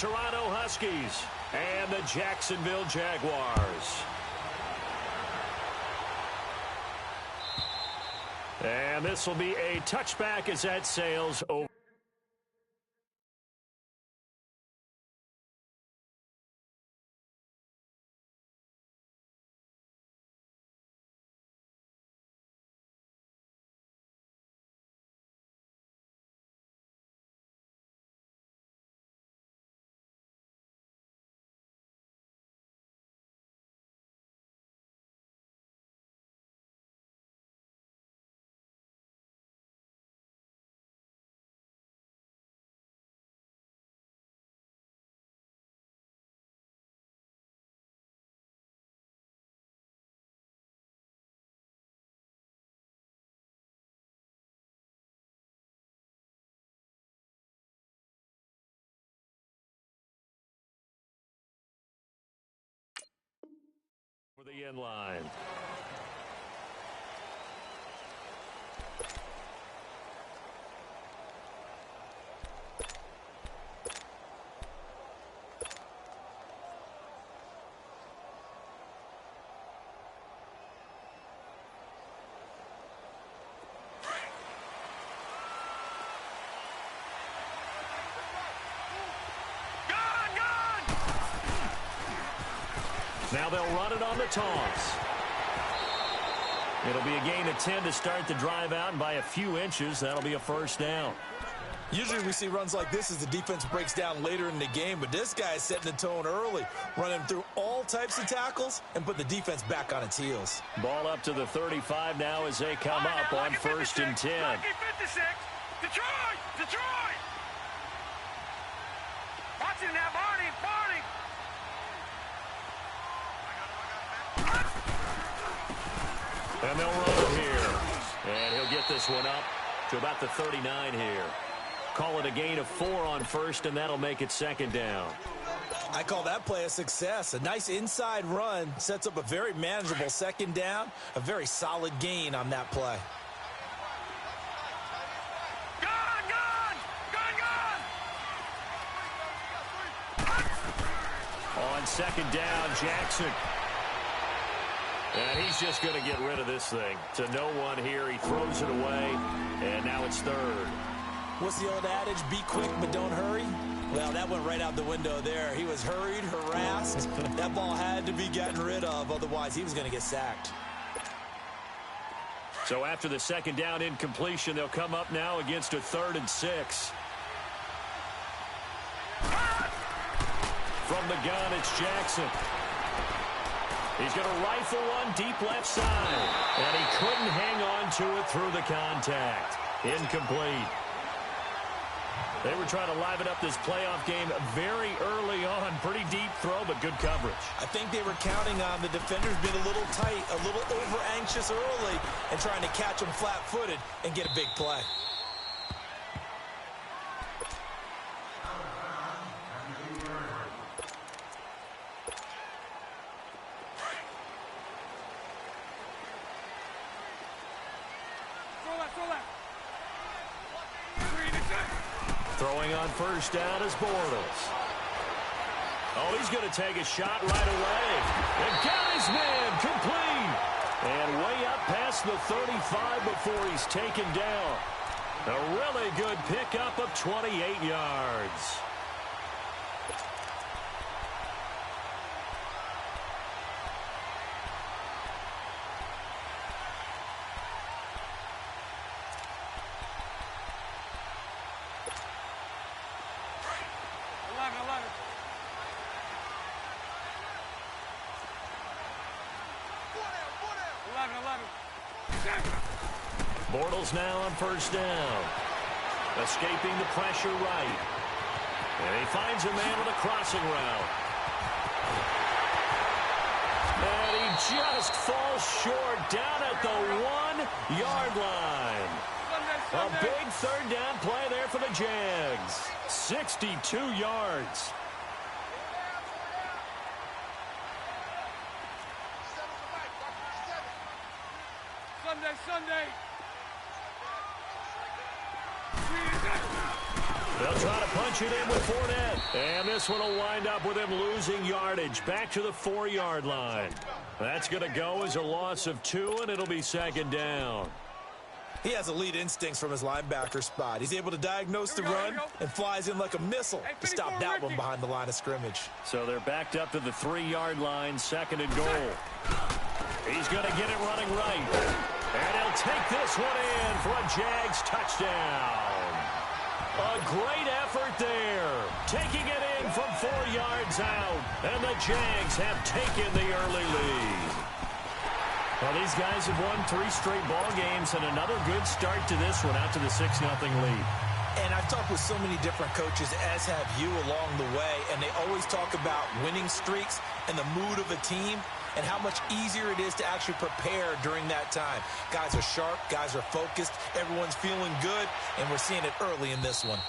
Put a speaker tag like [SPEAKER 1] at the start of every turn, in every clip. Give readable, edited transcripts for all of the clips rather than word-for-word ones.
[SPEAKER 1] Toronto Huskies and the Jacksonville Jaguars. And this will be a touchback as that sails over. For the end line. Now they'll run it on the toss. It'll be a gain of 10 to start the drive out, and by a few inches, that'll be a first down.
[SPEAKER 2] Usually we see runs like this as the defense breaks down later in the game, but this guy is setting the tone early, running through all types of tackles and put the defense back on its heels.
[SPEAKER 1] Ball up to the 35 now as they come up on 1st and 10.
[SPEAKER 3] Detroit! Watch it now, Barney!
[SPEAKER 1] And they'll run it here. And he'll get this one up to about the 39 here. Call it a gain of 4 on 1st, and that'll make it 2nd down.
[SPEAKER 2] I call that play a success. A nice inside run sets up a very manageable 2nd down. A very solid gain on that play.
[SPEAKER 1] On 2nd down, Jackson. And he's just going to get rid of this thing. To no one here. He throws it away, and now it's 3rd.
[SPEAKER 2] What's the old adage? Be quick, but don't hurry? Well, that went right out the window there. He was hurried, harassed. That ball had to be gotten rid of. Otherwise, he was going to get sacked.
[SPEAKER 1] So after the 2nd down incompletion, they'll come up now against a 3rd and 6. From the gun, it's Jackson. He's going to rifle one deep left side. And he couldn't hang on to it through the contact. Incomplete. They were trying to liven up this playoff game very early on. Pretty deep throw, but good coverage.
[SPEAKER 2] I think they were counting on the defenders being a little tight, a little over-anxious early, and trying to catch them flat-footed and get a big play.
[SPEAKER 1] Throwing on 1st down is Bortles. Oh, he's going to take a shot right away. And got his man complete. And way up past the 35 before he's taken down. A really good pickup of 28 yards. Bortles now on 1st down. Escaping the pressure right. And he finds a man with a crossing route. And he just falls short down at the 1-yard line. A big 3rd down play there for the Jags. 62 yards. They'll try to punch it in with Fournette. And this one will wind up with him losing yardage back to the 4-yard line. That's going to go as a loss of 2, and it'll be second down.
[SPEAKER 2] He has elite instincts from his linebacker spot. He's able to diagnose the run and flies in like a missile to stop that one behind the line of scrimmage.
[SPEAKER 1] So they're backed up to the 3-yard line, second and goal. He's going to get it running right. And he'll take this one in for a Jags touchdown. A great effort there. Taking it in from 4 yards out. And the Jags have taken the early lead. Well, these guys have won 3 straight ball games and another good start to this one out to the 6-0 lead.
[SPEAKER 2] And I've talked with so many different coaches, as have you, along the way, and they always talk about winning streaks and the mood of a team and how much easier it is to actually prepare during that time. Guys are sharp, guys are focused, everyone's feeling good, and we're seeing it early in this one.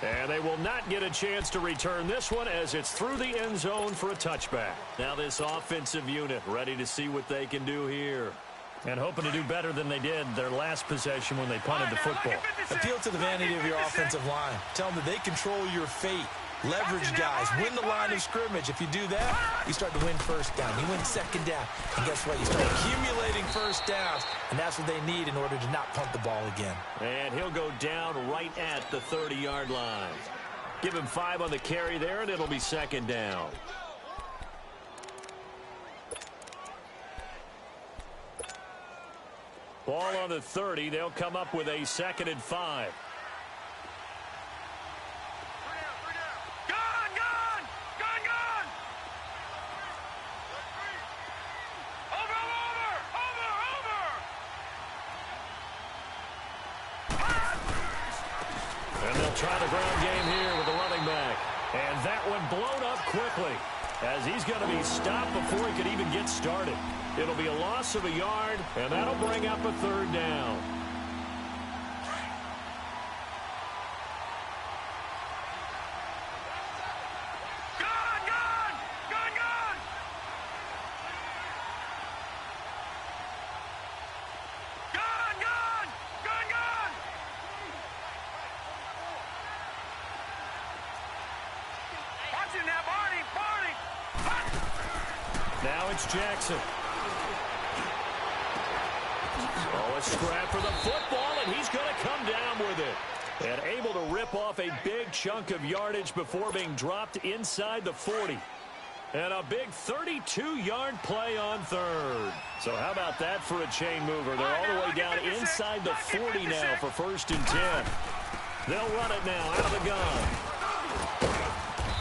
[SPEAKER 1] And they will not get a chance to return this one as it's through the end zone for a touchback. Now this offensive unit ready to see what they can do here. And hoping to do better than they did their last possession when they punted the football.
[SPEAKER 2] Appeal to the vanity of your offensive line. Tell them that they control your fate. Leverage guys. Win the line of scrimmage. If you do that, you start to win first down. You win second down. And guess what? You start accumulating first downs. And that's what they need in order to not punt the ball again.
[SPEAKER 1] And he'll go down right at the 30-yard line. Give him 5 on the carry there, and it'll be second down. Ball on the 30. They'll come up with a 2nd and 5. Try the ground game here with the running back. And that one blown up quickly as he's going to be stopped before he could even get started. It'll be a loss of a yard, and that'll bring up a 3rd down. Now it's Jackson. Oh, a scrap for the football, and he's going to come down with it. And able to rip off a big chunk of yardage before being dropped inside the 40. And a big 32-yard play on 3rd. So how about that for a chain mover? They're all the way down inside the 40 now for 1st and 10. They'll run it now out of the gun.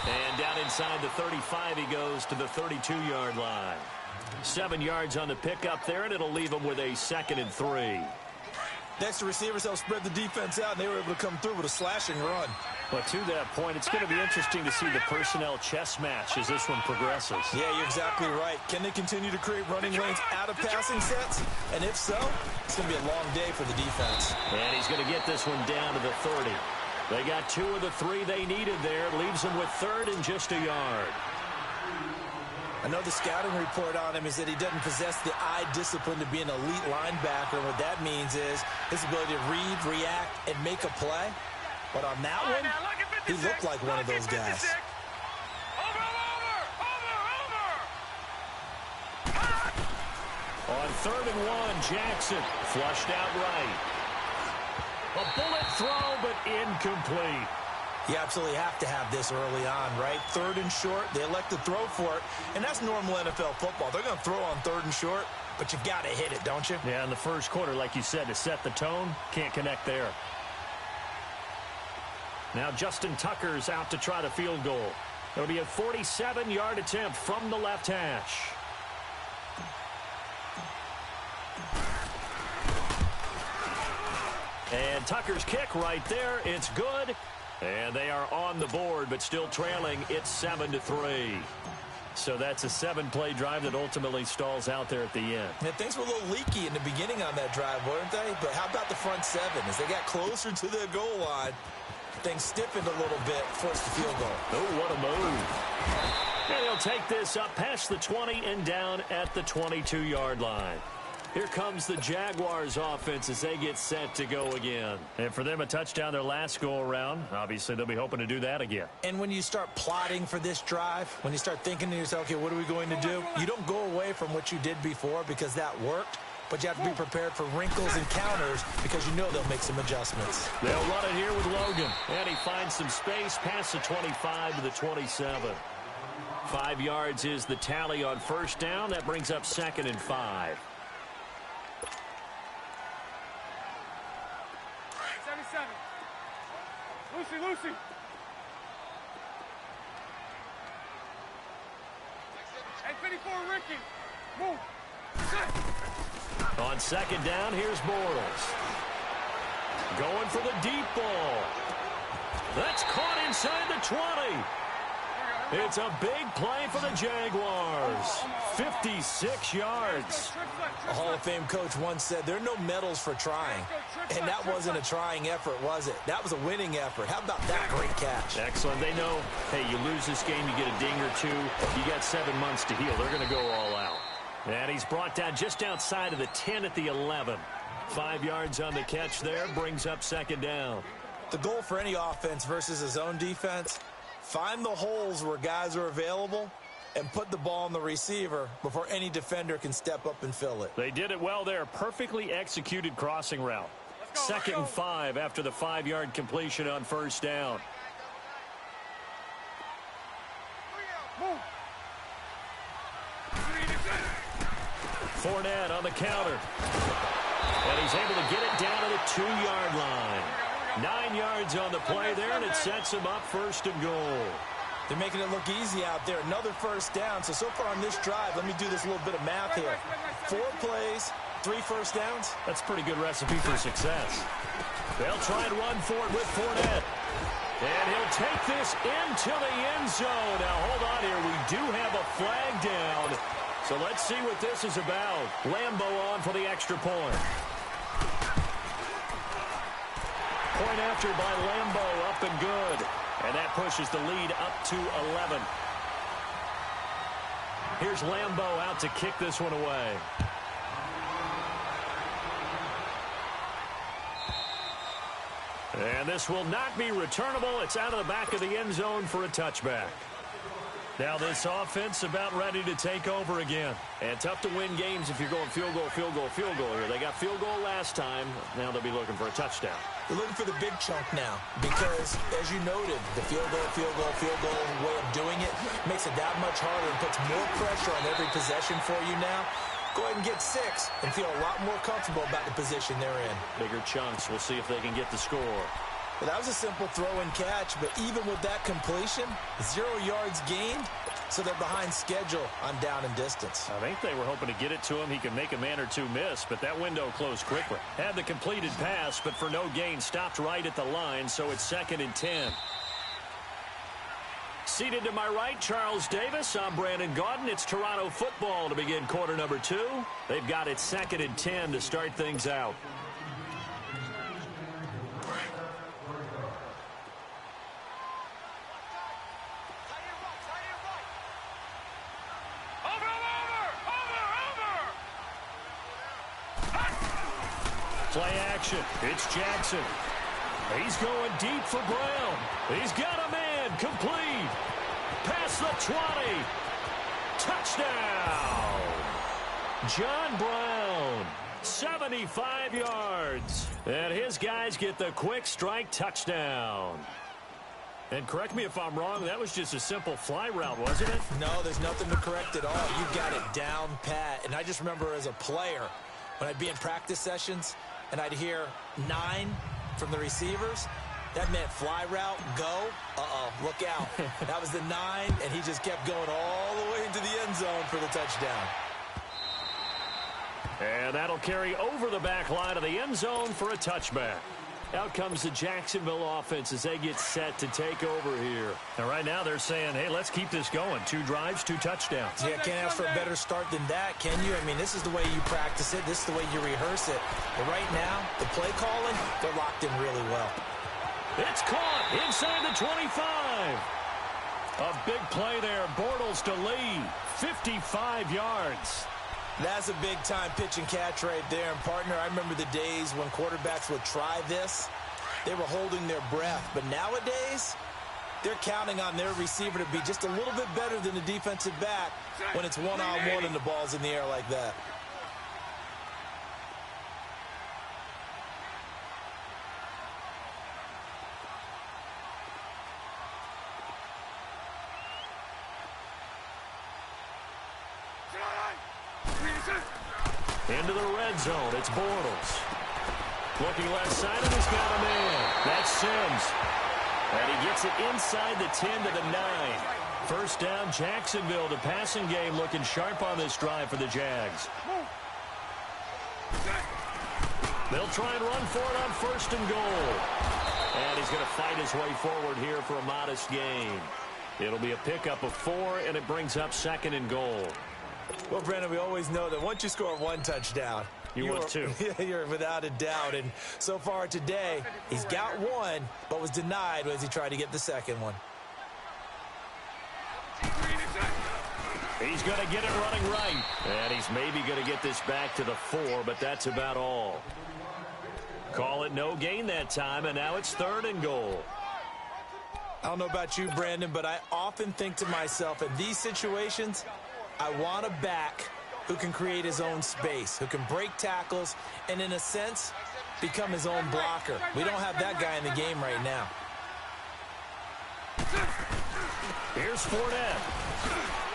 [SPEAKER 1] And down inside the 35, he goes to the 32-yard line. 7 yards on the pickup there, and it'll leave him with a 2nd and 3.
[SPEAKER 2] Next, the receivers helped spread the defense out, and they were able to come through with a slashing run.
[SPEAKER 1] But to that point, it's going to be interesting to see the personnel chess match as this one progresses.
[SPEAKER 2] Yeah, you're exactly right. Can they continue to create running lanes out of passing sets? And if so, it's going to be a long day for the defense.
[SPEAKER 1] And he's going to get this one down to the 30. They got 2 of the 3 they needed there. Leaves them with 3rd and just a yard.
[SPEAKER 2] I know the scouting report on him is that he doesn't possess the eye discipline to be an elite linebacker. What that means is his ability to read, react, and make a play. But on that one, he looked like one of those guys.
[SPEAKER 1] On 3rd and 1, Jackson flushed out right. A bullet throw, but incomplete.
[SPEAKER 2] You absolutely have to have this early on, right? 3rd and short, they elect to throw for it, and that's normal NFL football. They're going to throw on 3rd and short, but you've got to hit it, don't you?
[SPEAKER 1] Yeah, in the first quarter, like you said, to set the tone, can't connect there. Now Justin Tucker's out to try the field goal. It'll be a 47-yard attempt from the left hash. And Tucker's kick right there, it's good. And they are on the board, but still trailing. It's 7-3. So that's a 7-play drive that ultimately stalls out there at the end.
[SPEAKER 2] Yeah, things were a little leaky in the beginning on that drive, weren't they? But how about the front 7? As they got closer to the goal line, things stiffened a little bit, forced the field goal.
[SPEAKER 1] Oh, what a move. And he'll take this up past the 20 and down at the 22-yard line. Here comes the Jaguars offense as they get set to go again. And for them, a touchdown their last go-around. Obviously, they'll be hoping to do that again.
[SPEAKER 2] And when you start plotting for this drive, when you start thinking to yourself, okay, what are we going to do? You don't go away from what you did before because that worked, but you have to be prepared for wrinkles and counters because you know they'll make some adjustments.
[SPEAKER 1] They'll run it here with Logan. And he finds some space past the 25 to the 27. 5 yards is the tally on first down. That brings up 2nd and 5.
[SPEAKER 3] 77. Lucy. Hey, 54, Ricky. Move.
[SPEAKER 1] On 2nd down, here's Bortles. Going for the deep ball. That's caught inside the 20. It's a big play for the Jaguars. 56 yards.
[SPEAKER 2] A Hall of Fame coach once said, there are no medals for trying. And that wasn't a trying effort, was it? That was a winning effort. How about that great catch?
[SPEAKER 1] Excellent. They know, hey, you lose this game, you get a ding or two. You got 7 months to heal. They're going to go all out. And he's brought down just outside of the 10 at the 11. 5 yards on the catch there, brings up 2nd down.
[SPEAKER 2] The goal for any offense versus his own defense, find the holes where guys are available and put the ball on the receiver before any defender can step up and fill it.
[SPEAKER 1] They did it well there. Perfectly executed crossing route. 2nd and 5 after the 5-yard completion on first down. Fournette on the counter. And he's able to get it down to the 2-yard line. 9 yards on the play there, and it sets him up 1st and goal.
[SPEAKER 2] They're making it look easy out there. Another first down. So far on this drive, let me do this little bit of math here. 4 plays, 3 first downs.
[SPEAKER 1] That's a pretty good recipe for success. They'll try and run for it with Fournette. And he'll take this into the end zone. Now, hold on here. We do have a flag down. So let's see what this is about. Lambo on for the extra point. Point after by Lambo, up and good. And that pushes the lead up to 11. Here's Lambo out to kick this one away. And this will not be returnable. It's out of the back of the end zone for a touchback. Now this offense about ready to take over again. And tough to win games if you're going field goal here. They got field goal last time. Now they'll be looking for a touchdown.
[SPEAKER 2] They're looking for the big chunk now because, as you noted, the field goal way of doing it makes it that much harder and puts more pressure on every possession for you now. Go ahead and get 6 and feel a lot more comfortable about the position they're in.
[SPEAKER 1] Bigger chunks. We'll see if they can get the score.
[SPEAKER 2] Well, that was a simple throw and catch, but even with that completion, 0 yards gained, so they're behind schedule on down and distance.
[SPEAKER 1] I think they were hoping to get it to him. He could make a man or two miss, but that window closed quickly. Had the completed pass, but for no gain, stopped right at the line, so it's 2nd and 10. Seated to my right, Charles Davis. I'm Brandon Gaudin. It's Toronto football to begin quarter number 2. They've got it 2nd and 10 to start things out. Play action. It's Jackson. He's going deep for Brown. He's got a man. Complete. Past the 20. Touchdown. John Brown. 75 yards. And his guys get the quick strike touchdown. And correct me if I'm wrong, that was just a simple fly route, wasn't it?
[SPEAKER 2] No, there's nothing to correct at all. You got it down pat. And I just remember as a player, when I'd be in practice sessions, and I'd hear 9 from the receivers, that meant fly route, go, look out. That was the 9, and he just kept going all the way into the end zone for the touchdown.
[SPEAKER 1] And that'll carry over the back line of the end zone for a touchback. Out comes the Jacksonville offense as they get set to take over here. And right now they're saying, hey, let's keep this going. 2 drives, 2 touchdowns.
[SPEAKER 2] Yeah, can't ask for a better start than that, can you? I mean, this is the way you practice it. This is the way you rehearse it. But right now, the play calling, they're locked in really well.
[SPEAKER 1] It's caught inside the 25. A big play there. Bortles to Lee. 55 yards.
[SPEAKER 2] That's a big-time pitch and catch right there. And, partner, I remember the days when quarterbacks would try this. They were holding their breath. But nowadays, they're counting on their receiver to be just a little bit better than the defensive back when it's one-on-one and the ball's in the air like that.
[SPEAKER 1] Into the red zone, it's Bortles. Looking left side, and he's got a man. That's Sims. And he gets it inside the 10 to the 9. First down, Jacksonville. The passing game looking sharp on this drive for the Jags. They'll try and run for it on first and goal. And he's going to fight his way forward here for a modest gain. It'll be a pickup of 4, and it brings up second and goal.
[SPEAKER 2] Well, Brandon, we always know that once you score one touchdown,
[SPEAKER 1] you're 2.
[SPEAKER 2] You're without a doubt. And so far today, he's got one, but was denied as he tried to get the second one.
[SPEAKER 1] He's going to get it running right. And he's maybe going to get this back to the 4, but that's about all. Call it no gain that time, and now it's third and goal.
[SPEAKER 2] I don't know about you, Brandon, but I often think to myself, in these situations, I want a back who can create his own space, who can break tackles, and in a sense, become his own blocker. We don't have that guy in the game right now.
[SPEAKER 1] Here's Fournette.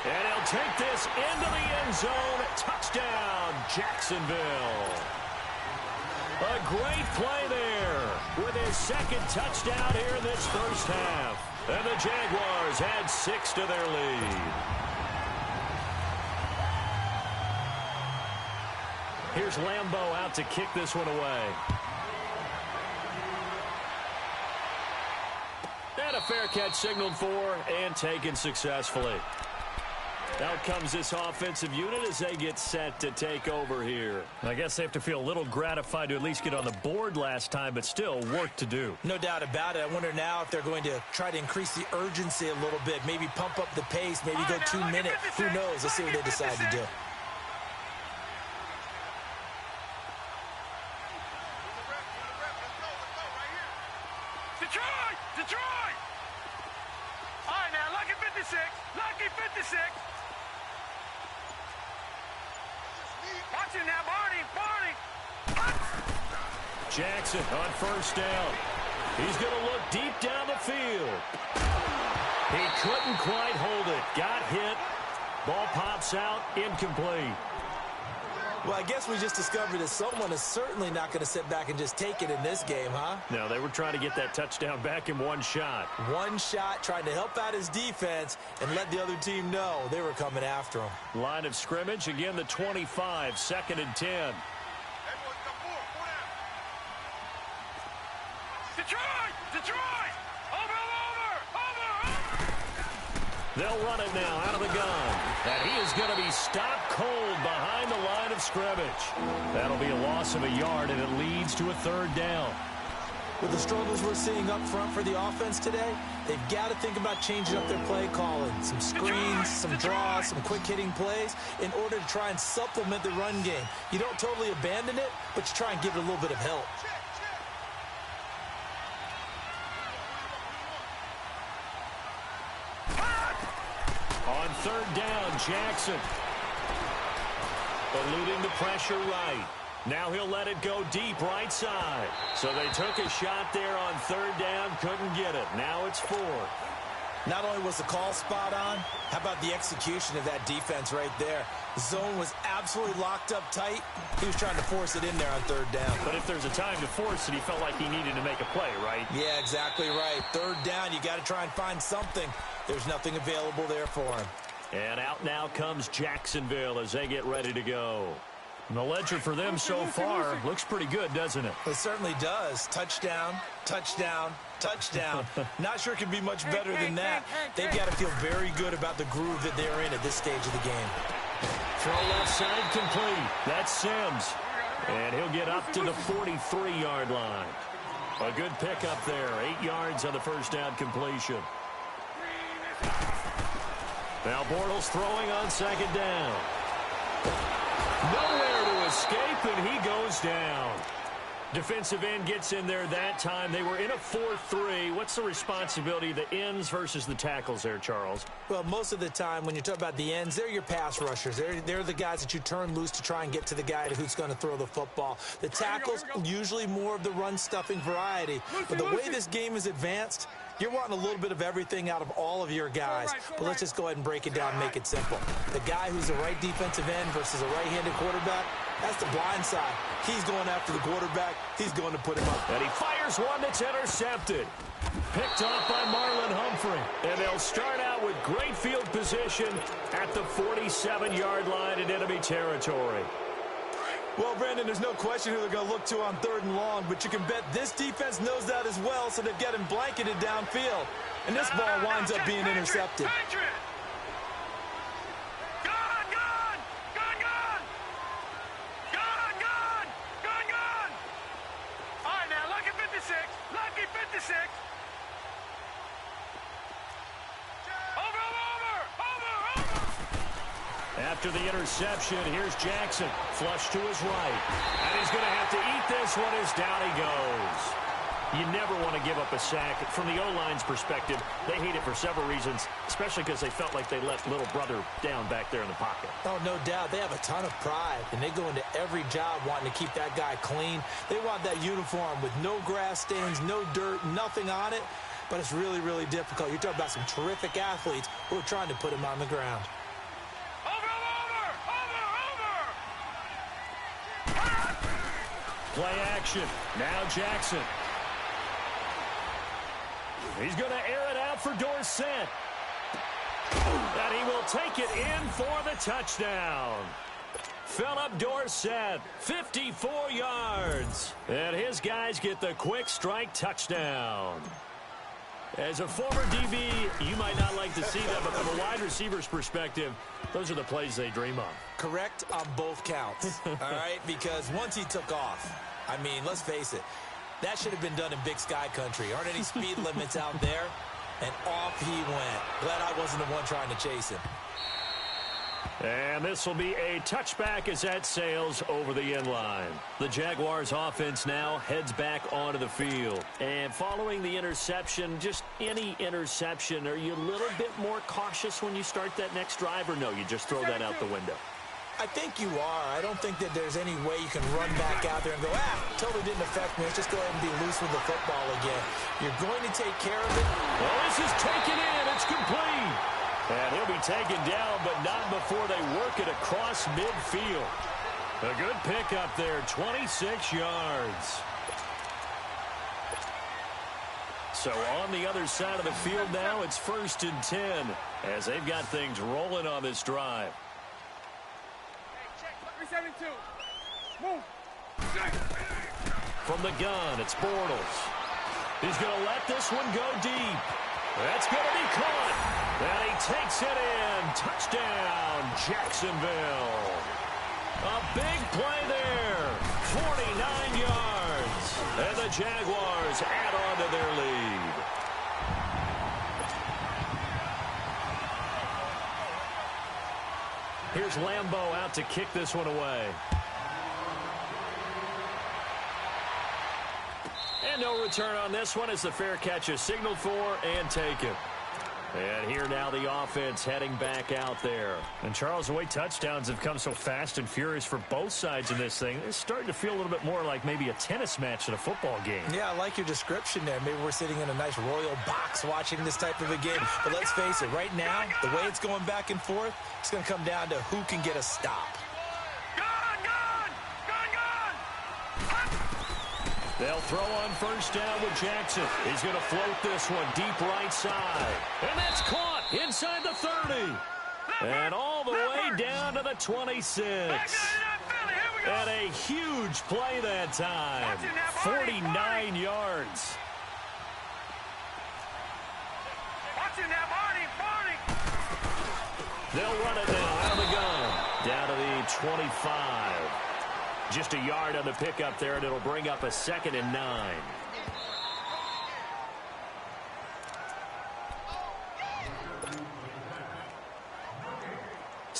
[SPEAKER 1] And he'll take this into the end zone. Touchdown, Jacksonville. A great play there with his second touchdown here in this first half. And the Jaguars add 6 to their lead. Here's Lambeau out to kick this one away. And a fair catch signaled for and taken successfully. Out comes this offensive unit as they get set to take over here. I guess they have to feel a little gratified to at least get on the board last time, but still work to do.
[SPEAKER 2] No doubt about it. I wonder now if they're going to try to increase the urgency a little bit, maybe pump up the pace, maybe go 2 minutes. Who knows? Let's see what they decide to do.
[SPEAKER 3] Detroit! All right, now, lucky 56. Lucky 56. Watch it now, Barney.
[SPEAKER 1] Jackson on first down. He's going to look deep down the field. He couldn't quite hold it. Got hit. Ball pops out. Incomplete.
[SPEAKER 2] Well, I guess we just discovered that someone is certainly not going to sit back and just take it in this game, huh?
[SPEAKER 1] No, they were trying to get that touchdown back in one shot.
[SPEAKER 2] One shot, trying to help out his defense and let the other team know they were coming after him.
[SPEAKER 1] Line of scrimmage, again the 25, second and 10.
[SPEAKER 3] Detroit! Over!
[SPEAKER 1] They'll run it now out of the gun. And he is going to be stopped cold behind the line of scrimmage. That'll be a loss of a yard, and it leads to a third down.
[SPEAKER 2] With the struggles we're seeing up front for the offense today, they've got to think about changing up their play calling. Some screens, some draws, some quick-hitting plays in order to try and supplement the run game. You don't totally abandon it, but you try and give it a little bit of help.
[SPEAKER 1] On third down, Jackson. Eluding the pressure right. Now he'll let it go deep right side. So they took a shot there on third down, couldn't get it. Now it's fourth.
[SPEAKER 2] Not only was the call spot on, how about the execution of that defense right there? The zone was absolutely locked up tight. He was trying to force it in there on third down.
[SPEAKER 1] But if there's a time to force it, he felt like he needed to make a play, right?
[SPEAKER 2] Yeah, exactly right. Third down, you got to try and find something. There's nothing available there for him.
[SPEAKER 1] And out now comes Jacksonville as they get ready to go. And the ledger for them so far looks pretty good, doesn't it?
[SPEAKER 2] It certainly does. Touchdown, touchdown, touchdown. Not sure it can be much better than that. They've got to feel very good about the groove that they're in at this stage of the game.
[SPEAKER 1] Throw left side complete. That's Sims. And he'll get up to the 43-yard line. A good pickup there. 8 yards on the first down completion. Now Bortles throwing on second down. Nowhere to escape, and he goes down. Defensive end gets in there that time. They were in a 4-3. What's the responsibility of the ends versus the tackles there, Charles?
[SPEAKER 2] Well, most of the time when you talk about the ends, they're your pass rushers. They're the guys that you turn loose to try and get to the guy who's going to throw the football. The tackles, usually more of the run-stuffing variety. But the way this game is advanced, you're wanting a little bit of everything out of all of your guys. But let's just go ahead and break it down and make it simple. The guy who's a right defensive end versus a right-handed quarterback, that's the blind side. He's going after the quarterback. He's going to put him up.
[SPEAKER 1] And he fires one that's intercepted. Picked off by Marlon Humphrey. And they'll start out with great field position at the 47-yard line in enemy territory.
[SPEAKER 2] Well, Brandon, there's no question who they're going to look to on 3rd and long, but you can bet this defense knows that as well, so they've got him blanketed downfield. And this ball winds up being intercepted.
[SPEAKER 1] After the interception, here's Jackson. Flush to his right. And he's going to have to eat this one as down he goes. You never want to give up a sack. From the O-line's perspective, they hate it for several reasons, especially because they felt like they let little brother down back there in the pocket.
[SPEAKER 2] Oh, no doubt. They have a ton of pride, and they go into every job wanting to keep that guy clean. They want that uniform with no grass stains, no dirt, nothing on it. But it's really, really difficult. You're talking about some terrific athletes who are trying to put him on the ground.
[SPEAKER 1] Play action. Now Jackson. He's going to air it out for Dorsett. And he will take it in for the touchdown. Philip Dorsett, 54 yards. And his guys get the quick strike touchdown. As a former DB, you might not like to see that, but from a wide receiver's perspective, those are the plays they dream of.
[SPEAKER 2] Correct on both counts, all right? Because once he took off, I mean, let's face it, that should have been done in Big Sky country. Aren't any speed limits out there? And off he went. Glad I wasn't the one trying to chase him.
[SPEAKER 1] And this will be a touchback as that sails over the end line. The Jaguars offense now heads back onto the field. And following the interception, just any interception, are you a little bit more cautious when you start that next drive, or no, you just throw that out the window?
[SPEAKER 2] I think you are. I don't think that there's any way you can run back out there and go, totally didn't affect me. Let's just go ahead and be loose with the football again. You're going to take care of it.
[SPEAKER 1] Well, this is taken in. It's complete. And he'll be taken down, but not before they work it across midfield. A good pickup there, 26 yards. So on the other side of the field now, it's 1st and 10 as they've got things rolling on this drive.
[SPEAKER 3] Move.
[SPEAKER 1] From the gun, it's Bortles. He's going to let this one go deep. That's going to be caught. And he takes it in. Touchdown, Jacksonville. A big play there. 49 yards. And the Jaguars add on to their lead. Here's Lambeau out to kick this one away. And no return on this one as the fair catch is signaled for and taken. And here now the offense heading back out there. And Charles, the way touchdowns have come so fast and furious for both sides in this thing, it's starting to feel a little bit more like maybe a tennis match than a football game.
[SPEAKER 2] Yeah, I like your description there. Maybe we're sitting in a nice royal box watching this type of a game. But let's face it, right now, the way it's going back and forth, it's going to come down to who can get a stop.
[SPEAKER 1] They'll throw on first down with Jackson. He's going to float this one deep right side. And that's caught inside the 30. And all the way down to the 26. And a huge play that time. 49 yards. They'll run it now out of the gun. Down to the 25. Just a yard on the pickup there, and it'll bring up a 2nd and 9.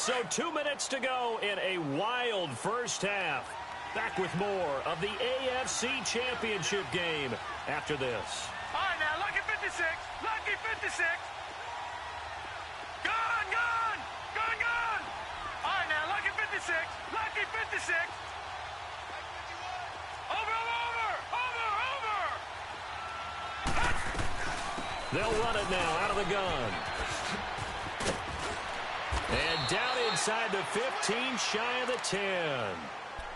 [SPEAKER 1] So 2 minutes to go in a wild first half. Back with more of the AFC Championship game after this.
[SPEAKER 3] All right, now, lucky 56. Lucky 56. Gone, gone. Gone, gone. All right, now, lucky 56. Lucky 56. Over, over, over, over.
[SPEAKER 1] They'll run it now out of the gun. And down inside the 15, shy of the 10.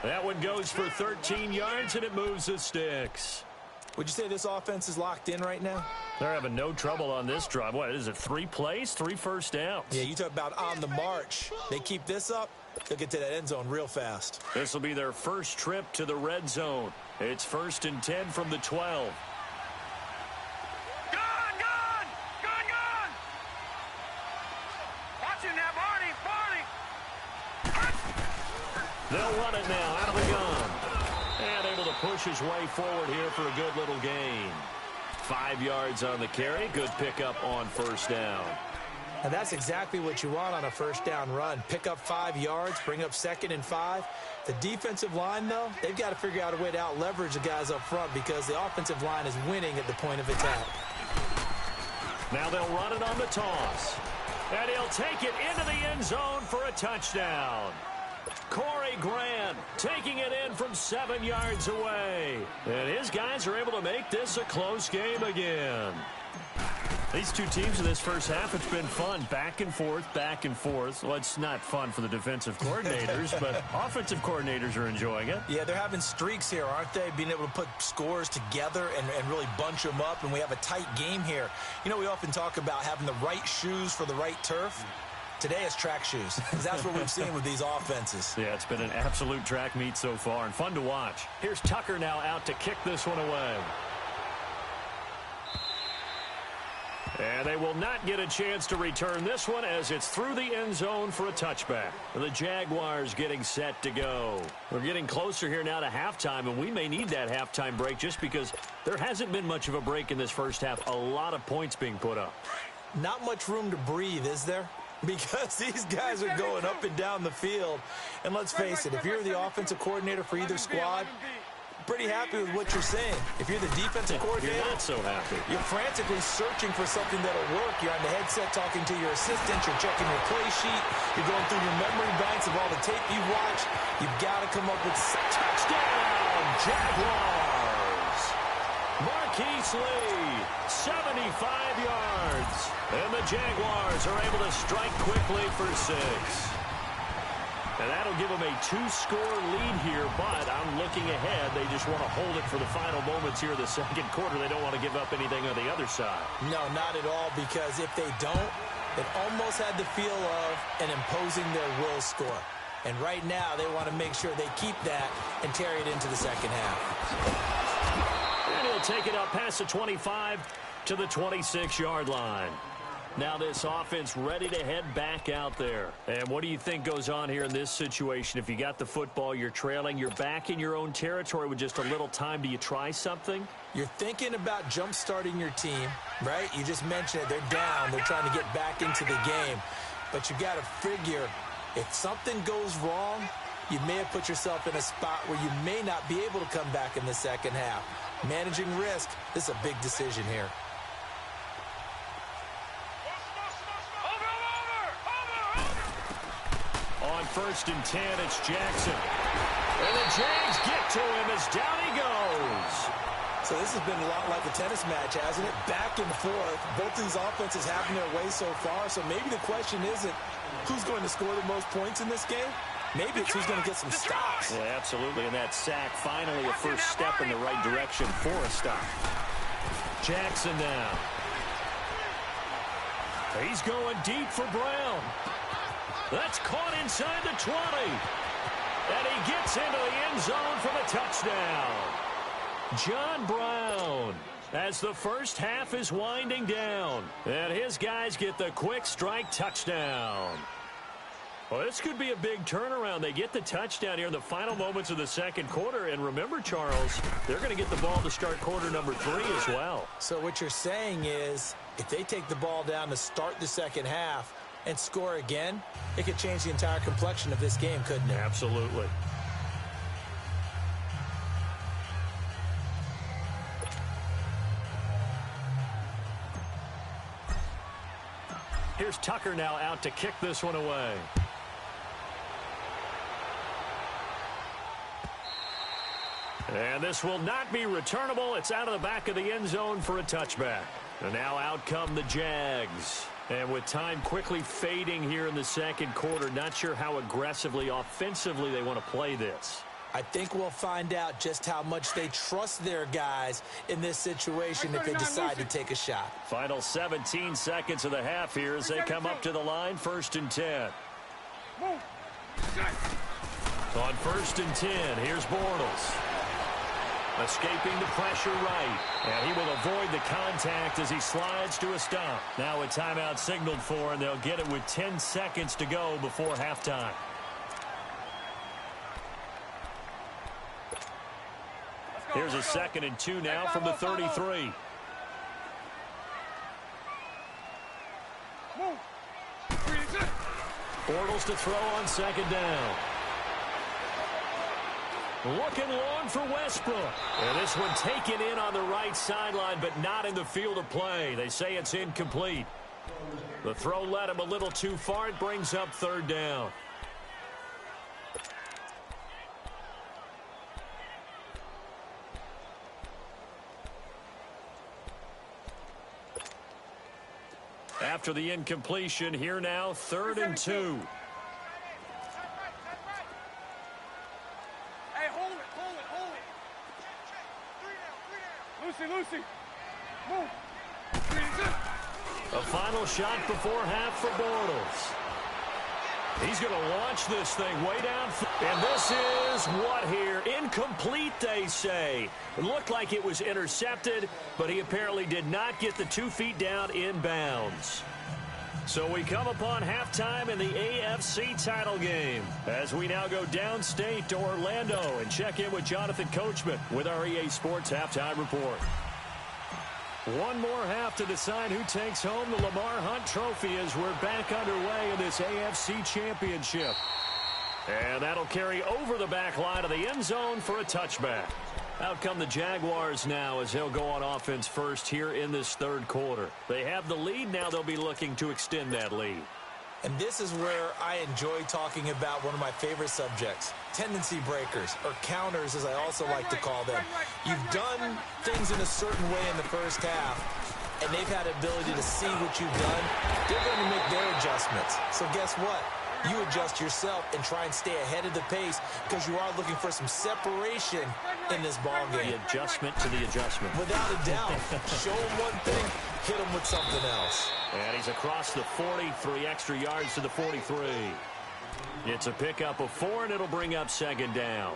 [SPEAKER 1] That one goes for 13 yards, and it moves the sticks.
[SPEAKER 2] Would you say this offense is locked in right now?
[SPEAKER 1] They're having no trouble on this drive. What is it, 3 plays, 3 first downs?
[SPEAKER 2] Yeah, you talk about on the march. They keep this up, they'll get to that end zone real fast.
[SPEAKER 1] This will be their first trip to the red zone. It's 1st and 10 from the 12.
[SPEAKER 3] Gone, gone. Gone, gone. Watch him now, Barney. Barney.
[SPEAKER 1] They'll run it now out of the gun. And able to push his way forward here for a good little gain. 5 yards on the carry. Good pickup on first down.
[SPEAKER 2] And that's exactly what you want on a first down run. Pick up 5 yards, bring up 2nd and 5. The defensive line, though, they've got to figure out a way to out-leverage the guys up front because the offensive line is winning at the point of attack.
[SPEAKER 1] Now they'll run it on the toss. And he'll take it into the end zone for a touchdown. Corey Grant taking it in from 7 yards away. And his guys are able to make this a close game again. These two teams in this first half, it's been fun. Back and forth, back and forth. Well, it's not fun for the defensive coordinators, but offensive coordinators are enjoying it.
[SPEAKER 2] Yeah, they're having streaks here, aren't they? Being able to put scores together and really bunch them up, and we have a tight game here. You know, we often talk about having the right shoes for the right turf. Today it's track shoes. That's what we've seen with these offenses.
[SPEAKER 1] Yeah, it's been an absolute track meet so far and fun to watch. Here's Tucker now out to kick this one away. And they will not get a chance to return this one as it's through the end zone for a touchback. The Jaguars getting set to go. We're getting closer here now to halftime, and we may need that halftime break just because there hasn't been much of a break in this first half. A lot of points being put up.
[SPEAKER 2] Not much room to breathe, is there? Because these guys are going up and down the field. And let's face it, if you're the offensive coordinator for either squad, pretty happy with what you're saying. If you're the defensive coordinator,
[SPEAKER 1] you're not so happy.
[SPEAKER 2] You're frantically searching for something that'll work. You're on the headset talking to your assistant. You're checking your play sheet. You're going through your memory banks of all the tape you've watched. You've got to come up with
[SPEAKER 1] touchdown, Jaguars. Marquise Lee, 75 yards. And the Jaguars are able to strike quickly for 6. And that'll give them a 2-score lead here, but I'm looking ahead. They just want to hold it for the final moments here of the second quarter. They don't want to give up anything on the other side.
[SPEAKER 2] No, not at all, because if they don't, it almost had the feel of an imposing their will score. And right now, they want to make sure they keep that and carry it into the second half.
[SPEAKER 1] And he'll take it up past the 25 to the 26-yard line. Now this offense ready to head back out there. And what do you think goes on here in this situation? If you got the football, you're trailing, you're back in your own territory with just a little time. Do you try something?
[SPEAKER 2] You're thinking about jump-starting your team, right? You just mentioned it. They're down. They're trying to get back into the game. But you got to figure if something goes wrong, you may have put yourself in a spot where you may not be able to come back in the second half. Managing risk, this is a big decision here.
[SPEAKER 1] On 1st and 10, it's Jackson. And the Jags get to him as down he goes.
[SPEAKER 2] So this has been a lot like a tennis match, hasn't it? Back and forth. Both these offenses having their way so far. So maybe the question isn't who's going to score the most points in this game. Maybe it's who's going to get some stops.
[SPEAKER 1] Yeah, absolutely. And that sack, finally a first step in the right direction for a stop. Jackson now. He's going deep for Brown. That's caught inside the 20. And he gets into the end zone for the touchdown. John Brown, as the first half is winding down. And his guys get the quick strike touchdown. Well, this could be a big turnaround. They get the touchdown here in the final moments of the second quarter. And remember, Charles, they're going to get the ball to start quarter number 3 as well.
[SPEAKER 2] So what you're saying is if they take the ball down to start the second half, and score again, it could change the entire complexion of this game, couldn't it?
[SPEAKER 1] Absolutely. Here's Tucker now out to kick this one away. And this will not be returnable. It's out of the back of the end zone for a touchback. And now out come the Jags. And with time quickly fading here in the second quarter, not sure how aggressively, offensively they want to play this.
[SPEAKER 2] I think we'll find out just how much they trust their guys in this situation if they decide to take a shot.
[SPEAKER 1] Final 17 seconds of the half here as they come up to the line, 1st and 10. On 1st and 10, here's Bortles. Escaping the pressure right. And he will avoid the contact as he slides to a stop. Now a timeout signaled for, and they'll get it with 10 seconds to go before halftime. Here's a 2nd and 2 now from the 33. Bortles to throw on 2nd down. Looking long for Westbrook. And this one taken in on the right sideline, but not in the field of play. They say it's incomplete. The throw led him a little too far. It brings up 3rd down. After the incompletion, here now, 3rd and 2.
[SPEAKER 3] Hey, hold it. Lucy. Move.
[SPEAKER 1] A final shot before half for Bortles. He's going to launch this thing way down. And this is what here? Incomplete, they say. It looked like it was intercepted, but he apparently did not get the 2 feet down in bounds. So we come upon halftime in the AFC title game as we now go downstate to Orlando and check in with Jonathan Coachman with our EA Sports Halftime Report. One more half to decide who takes home the Lamar Hunt Trophy as we're back underway in this AFC Championship. And that'll carry over the back line of the end zone for a touchback. Out come the Jaguars now as they'll go on offense first here in this 3rd quarter. They have the lead. Now they'll be looking to extend that lead.
[SPEAKER 2] And this is where I enjoy talking about one of my favorite subjects, tendency breakers, or counters as I also like to call them. You've done things in a certain way in the first half, and they've had the ability to see what you've done. They're going to make their adjustments. So guess what? You adjust yourself and try and stay ahead of the pace because you are looking for some separation in this ball game.
[SPEAKER 1] The adjustment to the adjustment.
[SPEAKER 2] Without a doubt. Show them one thing, hit them with something else.
[SPEAKER 1] And he's across the 40, 3 extra yards to the 43. It's a pickup of 4, and it'll bring up 2nd down.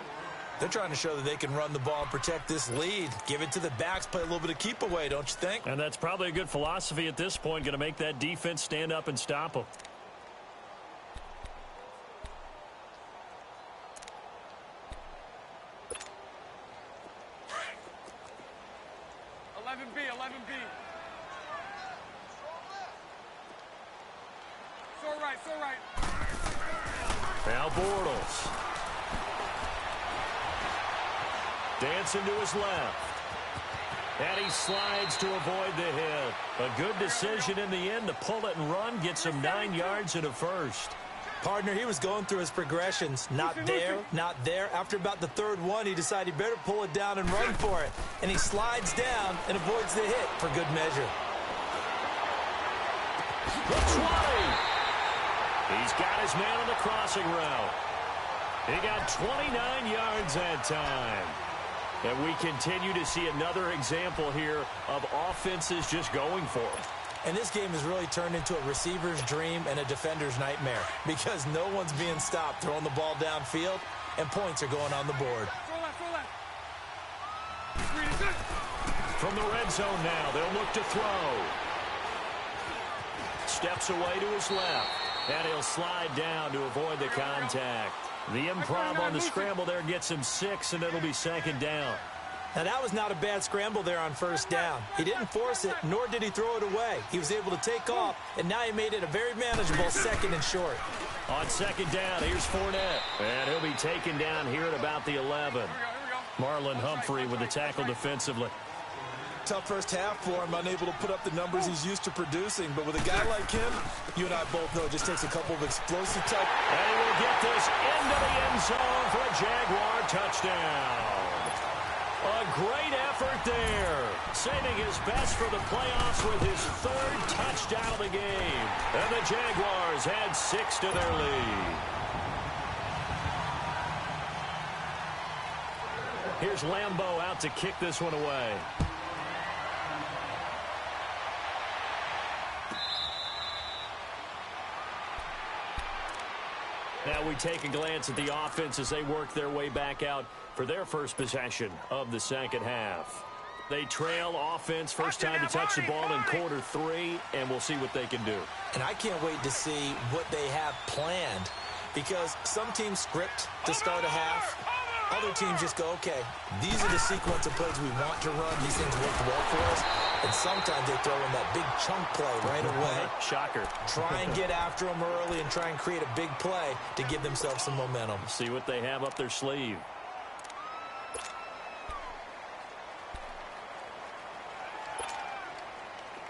[SPEAKER 2] They're trying to show that they can run the ball and protect this lead. Give it to the backs, play a little bit of keep away, don't you think?
[SPEAKER 1] And that's probably a good philosophy at this point, going to make that defense stand up and stop them.
[SPEAKER 3] 11B. So right.
[SPEAKER 1] Now Bortles. Dancing to his left. And he slides to avoid the hit. A good decision in the end to pull it and run. Gets him 9 yards and a first.
[SPEAKER 2] Partner, he was going through his progressions. Not there, not there. After about the 3rd one, he decided he better pull it down and run for it. And he slides down and avoids the hit for good measure.
[SPEAKER 1] Looks right. He's got his man on the crossing route. He got 29 yards that time. And we continue to see another example here of offenses just going for it.
[SPEAKER 2] And this game has really turned into a receiver's dream and a defender's nightmare because no one's being stopped throwing the ball downfield, and points are going on the board.
[SPEAKER 1] From the red zone now, they'll look to throw. Steps away to his left, and he'll slide down to avoid the contact. The improv on the scramble there gets him 6, and it'll be 2nd down.
[SPEAKER 2] Now, that was not a bad scramble there on first down. He didn't force it, nor did he throw it away. He was able to take off, and now he made it a very manageable 2nd and short.
[SPEAKER 1] On 2nd down, here's Fournette. And he'll be taken down here at about the 11. Marlon Humphrey with the tackle defensively.
[SPEAKER 2] Tough first half for him, unable to put up the numbers he's used to producing. But with a guy like him, you and I both know it just takes a couple of explosive touchdowns.
[SPEAKER 1] And he will get this into the end zone for a Jaguar touchdown. A great effort there. Saving his best for the playoffs with his 3rd touchdown of the game. And the Jaguars add 6 to their lead. Here's Lambeau out to kick this one away. Now we take a glance at the offense as they work their way back out for their first possession of the 2nd half. They trail offense, first time to touch the ball in quarter 3, and we'll see what they can do.
[SPEAKER 2] And I can't wait to see what they have planned, because some teams script to start a half. Other teams just go, okay, these are the sequence of plays we want to run. These things work well for us. And sometimes they throw in that big chunk play right away.
[SPEAKER 1] Shocker.
[SPEAKER 2] Try and get after them early and try and create a big play to give themselves some momentum.
[SPEAKER 1] See what they have up their sleeve.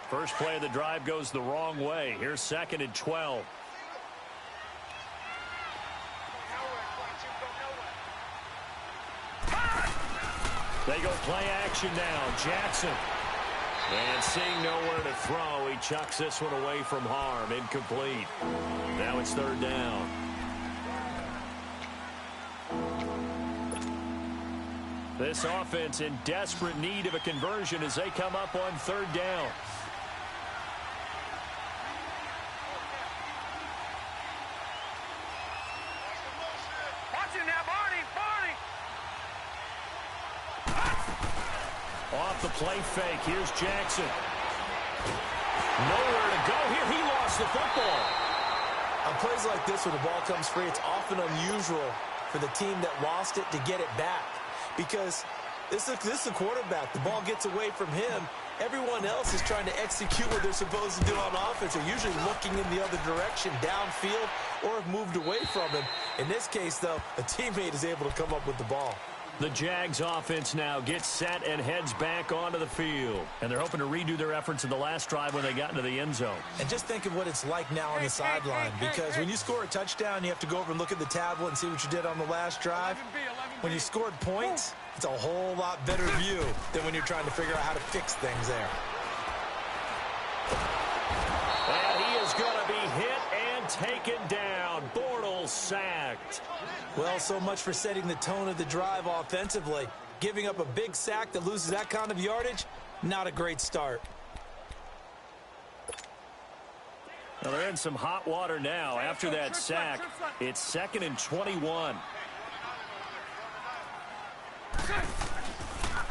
[SPEAKER 1] First play of the drive goes the wrong way. Here's 2nd and 12. They go play action now. Jackson. And seeing nowhere to throw, he chucks this one away from harm. Incomplete. Now it's 3rd down. This offense in desperate need of a conversion as they come up on 3rd down. Off the play fake. Here's Jackson. Nowhere to go here. He lost the football.
[SPEAKER 2] On plays like this where the ball comes free, it's often unusual for the team that lost it to get it back. Because this is a quarterback. The ball gets away from him. Everyone else is trying to execute what they're supposed to do on offense. They're usually looking in the other direction, downfield, or have moved away from him. In this case, though, a teammate is able to come up with the ball.
[SPEAKER 1] The Jags offense now gets set and heads back onto the field. And they're hoping to redo their efforts in the last drive when they got into the end zone.
[SPEAKER 2] And just think of what it's like now on the sideline. Because when you score a touchdown, you have to go over and look at the tablet and see what you did on the last drive. When you scored points, it's a whole lot better view than when you're trying to figure out how to fix things there.
[SPEAKER 1] And he is going to be hit and taken down. Bortles sacked.
[SPEAKER 2] Well, so much for setting the tone of the drive offensively. Giving up a big sack that loses that kind of yardage, not a great start.
[SPEAKER 1] Well, they're in some hot water now. After that sack, it's 2nd and 21.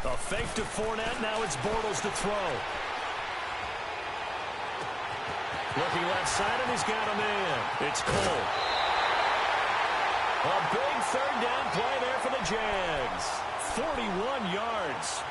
[SPEAKER 1] A fake to Fournette. Now it's Bortles to throw. Looking left side, and he's got him in. It's Cole. A big 3rd down play there for the Jags. 41 yards.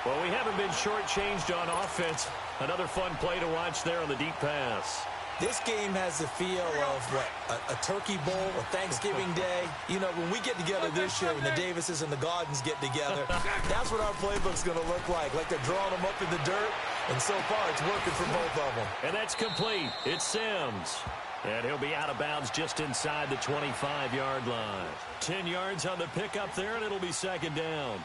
[SPEAKER 1] Well, we haven't been shortchanged on offense. Another fun play to watch there on the deep pass.
[SPEAKER 2] This game has the feel of, what, a Turkey Bowl, a Thanksgiving Day. You know, when we get together this year, when the Davises and the Gaudens get together, that's what our playbook's going to look like they're drawing them up in the dirt. And so far, it's working for both of them.
[SPEAKER 1] And that's complete. It's Sims. And he'll be out of bounds just inside the 25-yard line. 10 yards on the pickup there, and it'll be 2nd down.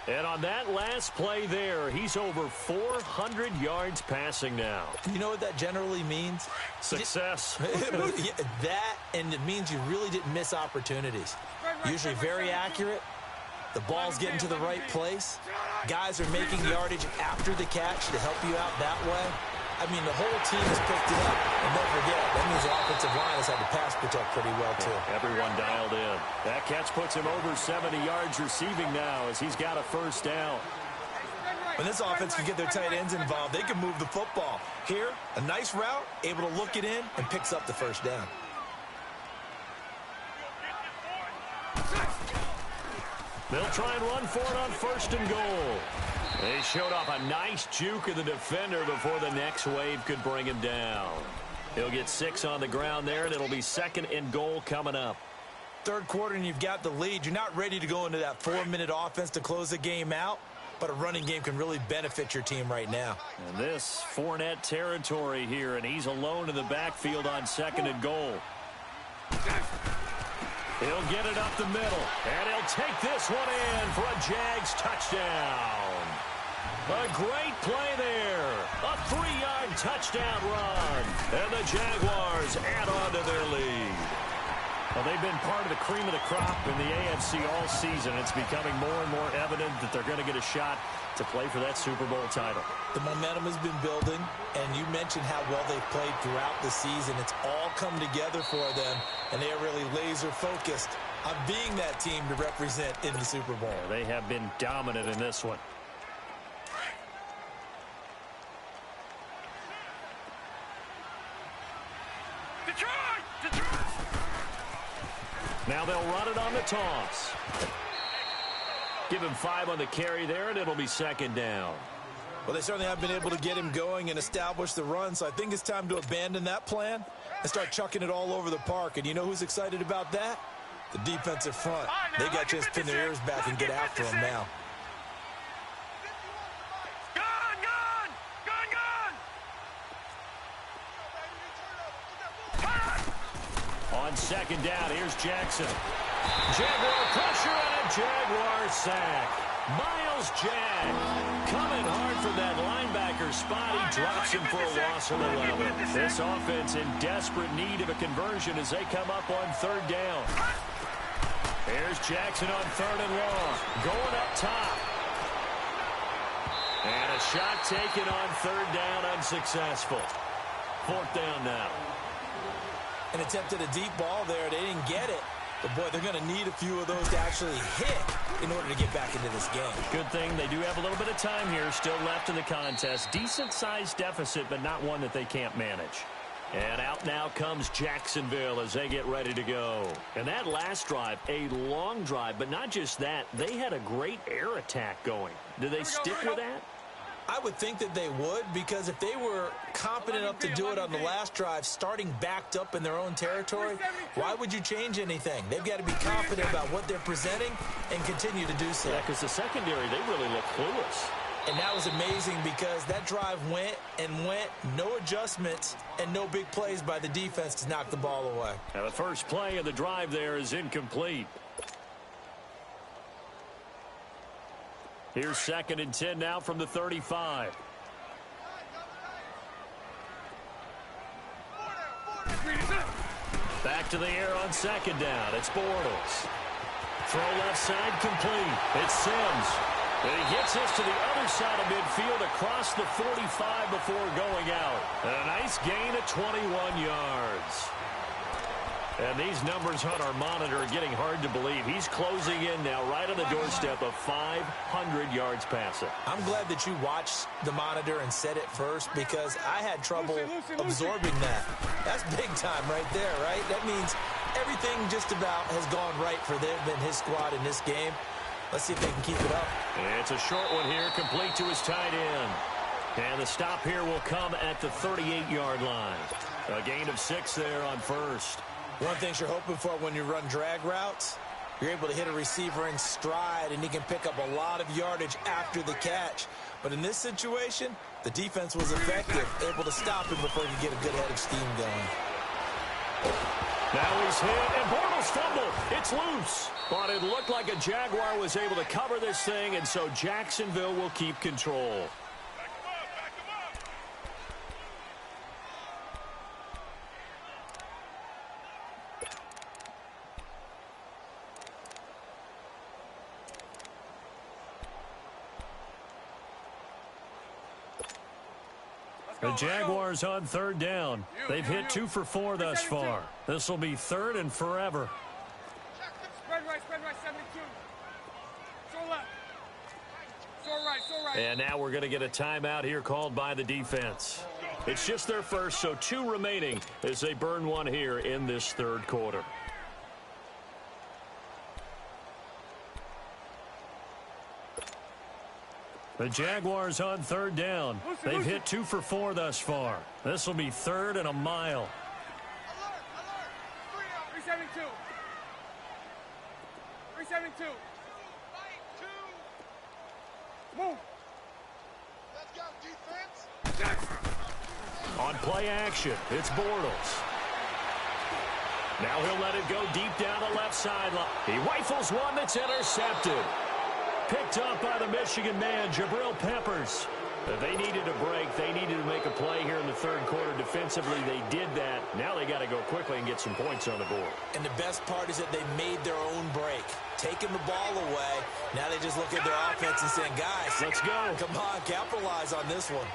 [SPEAKER 1] And on that last play there, he's over 400 yards passing now.
[SPEAKER 2] You know what that generally means?
[SPEAKER 1] Success.
[SPEAKER 2] That, and it means you really didn't miss opportunities. Usually very accurate. The ball's getting to the right place. Guys are making yardage after the catch to help you out that way. I mean, the whole team has picked it up. And don't forget, that means the offensive line has had to pass protect pretty well, too.
[SPEAKER 1] Everyone dialed in. That catch puts him over 70 yards receiving now as he's got a 1st down.
[SPEAKER 2] When this offense can get their tight ends involved, they can move the football. Here, a nice route, able to look it in, and picks up the 1st down.
[SPEAKER 1] They'll try and run for it on 1st and goal. They showed off a nice juke of the defender before the next wave could bring him down. He'll get 6 on the ground there, and it'll be 2nd and goal coming up.
[SPEAKER 2] Third quarter, and you've got the lead. You're not ready to go into that 4-minute offense to close the game out, but a running game can really benefit your team right now.
[SPEAKER 1] And this Fournette territory here, and he's alone in the backfield on 2nd and goal. He'll get it up the middle, and he'll take this one in for a Jags touchdown. A great play there. A 3-yard touchdown run. And the Jaguars add on to their lead. Well, they've been part of the cream of the crop in the AFC all season. It's becoming more and more evident that they're going to get a shot to play for that Super Bowl title.
[SPEAKER 2] The momentum has been building, and you mentioned how well they've played throughout the season. It's all come together for them, and they are really laser-focused on being that team to represent in the Super Bowl.
[SPEAKER 1] Yeah, they have been dominant in this one. Now they'll run it on the toss. Give him 5 on the carry there, and it'll be 2nd down.
[SPEAKER 2] Well, they certainly have been able to get him going and establish the run, so I think it's time to abandon that plan and start chucking it all over the park. And you know who's excited about that? The defensive front. They got a chance to pin their ears back and get after him now.
[SPEAKER 1] On 2nd down, here's Jackson. Jaguar pressure and a Jaguar sack. Miles Jack coming hard from that linebacker spot. He drops him for a loss of 11. This offense in desperate need of a conversion as they come up on 3rd down. Here's Jackson on 3rd and long. Going up top. And a shot taken on 3rd down, unsuccessful. 4th down now.
[SPEAKER 2] An attempt at a deep ball there. They didn't get it. But, boy, they're going to need a few of those to actually hit in order to get back into this game.
[SPEAKER 1] Good thing they do have a little bit of time here still left in the contest. Decent-sized deficit, but not one that they can't manage. And out now comes Jacksonville as they get ready to go. And that last drive, a long drive, but not just that. They had a great air attack going. Do they stick with that?
[SPEAKER 2] I would think that they would, because if they were confident enough to do it on the last drive, starting backed up in their own territory, why would you change anything? They've got to be confident about what they're presenting and continue to do so.
[SPEAKER 1] Yeah, because the secondary, they really look clueless.
[SPEAKER 2] And that was amazing because that drive went and went, no adjustments, and no big plays by the defense to knock the ball away.
[SPEAKER 1] Now the first play of the drive there is incomplete. Here's 2nd and 10 now from the 35. Back to the air on 2nd down. It's Bortles. Throw left side complete. It's Sims. And he gets this to the other side of midfield across the 45 before going out. And a nice gain of 21 yards. And these numbers on our monitor are getting hard to believe. He's closing in now right on the doorstep of 500 yards passing.
[SPEAKER 2] I'm glad that you watched the monitor and said it first, because I had trouble absorbing that. That's big time right there, right? That means everything just about has gone right for them and his squad in this game. Let's see if they can keep it up.
[SPEAKER 1] It's a short one here, complete to his tight end. And the stop here will come at the 38-yard line. A gain of 6 there on 1st.
[SPEAKER 2] One thing you're hoping for when you run drag routes, you're able to hit a receiver in stride, and he can pick up a lot of yardage after the catch. But in this situation, the defense was effective, able to stop him before he could get a good head of steam going.
[SPEAKER 1] Now he's hit, and Bortles fumbled. It's loose. But it looked like a Jaguar was able to cover this thing, and so Jacksonville will keep control. The Jaguars on 3rd down. They've hit 2 for 4 thus far. This will be 3rd and forever.
[SPEAKER 3] Spread right, 72. So left. So right.
[SPEAKER 1] And now we're going to get a timeout here called by the defense. It's just their first, so 2 remaining as they burn one here in this 3rd quarter. The Jaguars on third down. They've hit 2 for 4 thus far. This will be 3rd and a mile.
[SPEAKER 3] Alert! 372. 372. Move. Let's go, defense.
[SPEAKER 1] On play action, it's Bortles. Now he'll let it go deep down the left sideline. He rifles one that's intercepted. Picked up by the Michigan man, Jabril Peppers. They needed a break. They needed to make a play here in the third quarter. Defensively, they did that. Now they got to go quickly and get some points on the board.
[SPEAKER 2] And the best part is that they made their own break. Taking the ball away. Now they just look at their offense and saying, guys,
[SPEAKER 1] let's go.
[SPEAKER 2] Come on, capitalize on this one.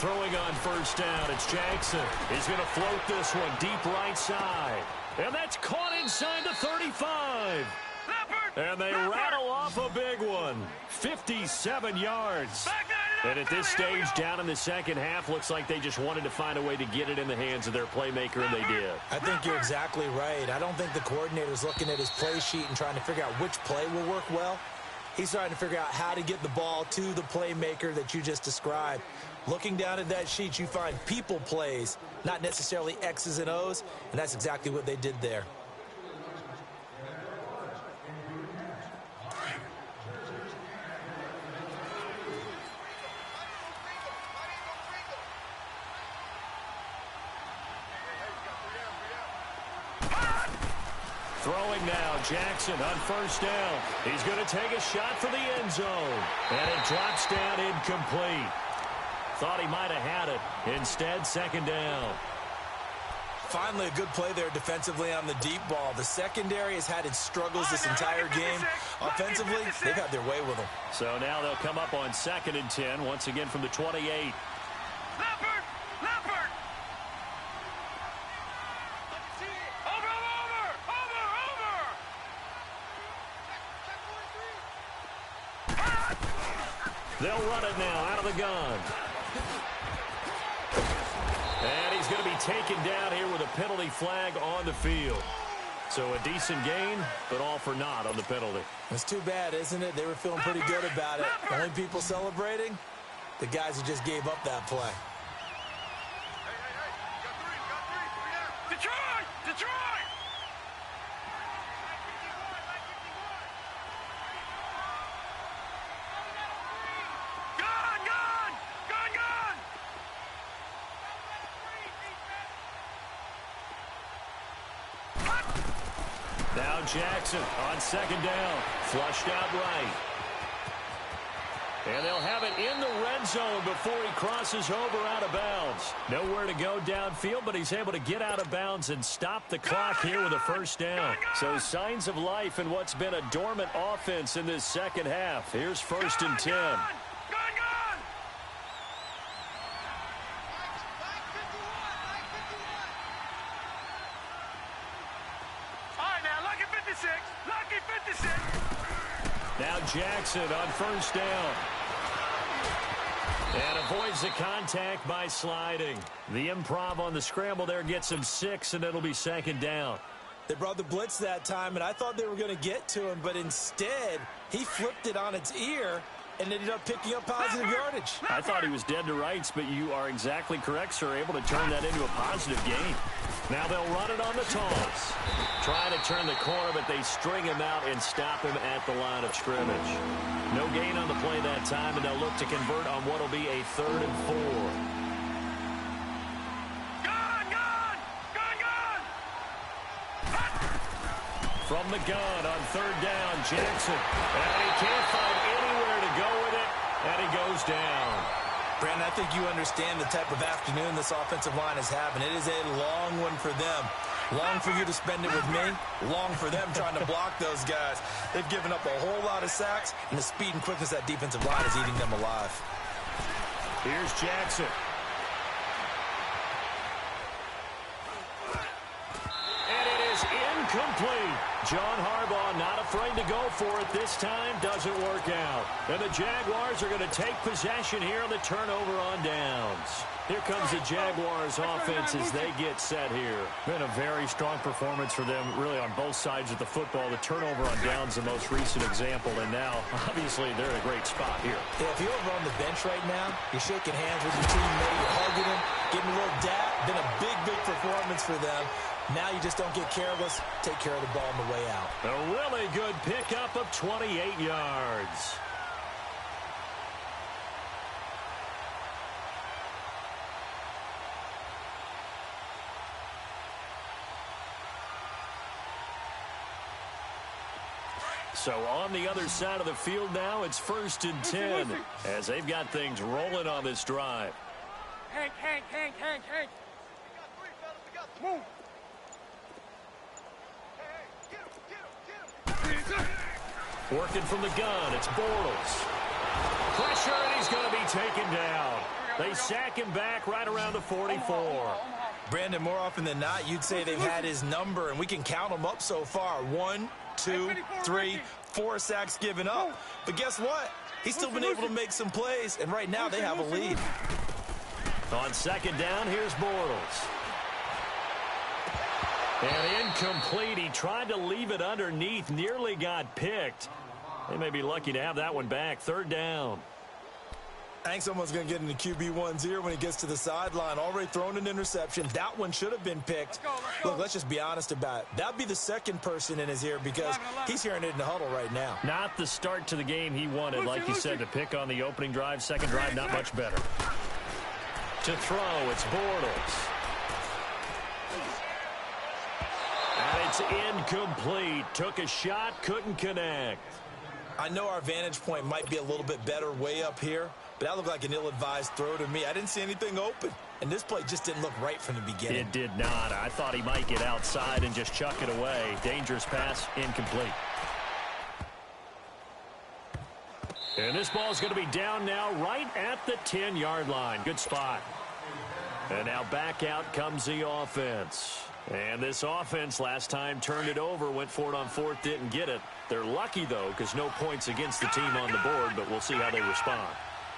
[SPEAKER 1] Throwing on first down, it's Jackson. He's going to float this one deep right side. And that's caught inside the 35. And they rattle off a big one. 57 yards. And at this stage, down in the second half, looks like they just wanted to find a way to get it in the hands of their playmaker, and they did.
[SPEAKER 2] I think you're exactly right. I don't think the coordinator's looking at his play sheet and trying to figure out which play will work well. He's trying to figure out how to get the ball to the playmaker that you just described. Looking down at that sheet, you find people plays, not necessarily X's and O's, and that's exactly what they did there.
[SPEAKER 1] Throwing now, Jackson on first down. He's going to take a shot for the end zone. And it drops down incomplete. Thought he might have had it. Instead, second down.
[SPEAKER 2] Finally, a good play there defensively on the deep ball. The secondary has had its struggles this entire game. Offensively, they've had their way with them.
[SPEAKER 1] So now they'll come up on 2nd and 10, once again from the 28. They'll run it now out of the gun. And he's going to be taken down here with a penalty flag on the field. So a decent gain, but all for naught on the penalty.
[SPEAKER 2] It's too bad, isn't it? They were feeling pretty good about it. Only people celebrating, the guys who just gave up that play.
[SPEAKER 3] Detroit! Detroit!
[SPEAKER 1] Now Jackson on second down. Flushed out right. And they'll have it in the red zone before he crosses over out of bounds. Nowhere to go downfield, but he's able to get out of bounds and stop the clock here with a first down. So signs of life in what's been a dormant offense in this second half. Here's 1st and 10. Now Jackson on first down. And avoids the contact by sliding. The improv on the scramble there gets him 6, and it'll be 2nd down.
[SPEAKER 2] They brought the blitz that time, and I thought they were going to get to him, but instead, he flipped it on its ear and ended up picking up positive yardage.
[SPEAKER 1] I thought he was dead to rights, but you are exactly correct, sir. Able to turn that into a positive gain. Now they'll run it on the toss. Trying to turn the corner, but they string him out and stop him at the line of scrimmage. No gain on the play that time, and they'll look to convert on what will be a 3rd and 4. From the gun on 3rd down, Jackson. And he can't find anywhere to go with it, and he goes down.
[SPEAKER 2] Brandon, I think you understand the type of afternoon this offensive line is having. It is a long one for them. Long for you to spend it with me. Long for them trying to block those guys. They've given up a whole lot of sacks, and the speed and quickness of that defensive line is eating them alive.
[SPEAKER 1] Here's Jackson. And it is incomplete. John Harbaugh not afraid to go for it this time. Doesn't work out. And the Jaguars are going to take possession here on the turnover on downs. Here comes the Jaguars offense as they get set here.
[SPEAKER 4] Been a very strong performance for them, really, on both sides of the football. The turnover on downs, the most recent example, and now, obviously, they're in a great spot here.
[SPEAKER 2] Yeah, if you're over on the bench right now, you're shaking hands with your teammate, you're hugging him, giving him a little dap. Been a big, big performance for them. Now you just don't get careless. Take care of the ball on the way out.
[SPEAKER 1] A really good pickup of 28 yards. So on the other side of the field now, it's 1st and 10 as they've got things rolling on this drive.
[SPEAKER 3] Hank. Move.
[SPEAKER 1] Working from the gun, it's Bortles. Pressure, and he's going to be taken down. They sack him back right around the 44.
[SPEAKER 2] Brandon, more often than not, you'd say they've had his number, and we can count them up so far. 1, 2, 3, 4 sacks given up. But guess what? He's still been able to make some plays, and right now they have a lead.
[SPEAKER 1] On 2nd down, here's Bortles. And incomplete. He tried to leave it underneath, nearly got picked. They may be lucky to have that one back. 3rd down.
[SPEAKER 2] I think someone's going to get into QB1's ear when he gets to the sideline. Already thrown an interception. That one should have been picked. Look, let's just be honest about it. That'd be the second person in his ear because he's hearing it in the huddle right now.
[SPEAKER 4] Not the start to the game he wanted. Like you said, to pick on the opening drive, second drive, not much better.
[SPEAKER 1] To throw, it's Bortles. And it's incomplete. Took a shot, couldn't connect.
[SPEAKER 2] I know our vantage point might be a little bit better way up here, but that looked like an ill-advised throw to me. I didn't see anything open, and this play just didn't look right from the beginning.
[SPEAKER 4] It did not. I thought he might get outside and just chuck it away. Dangerous pass, incomplete.
[SPEAKER 1] And this ball is going to be down now right at the 10-yard line. Good spot. And now back out comes the offense. And this offense last time turned it over, went for it on 4th, didn't get it. They're lucky, though, because no points against the team on the board, but we'll see how they respond.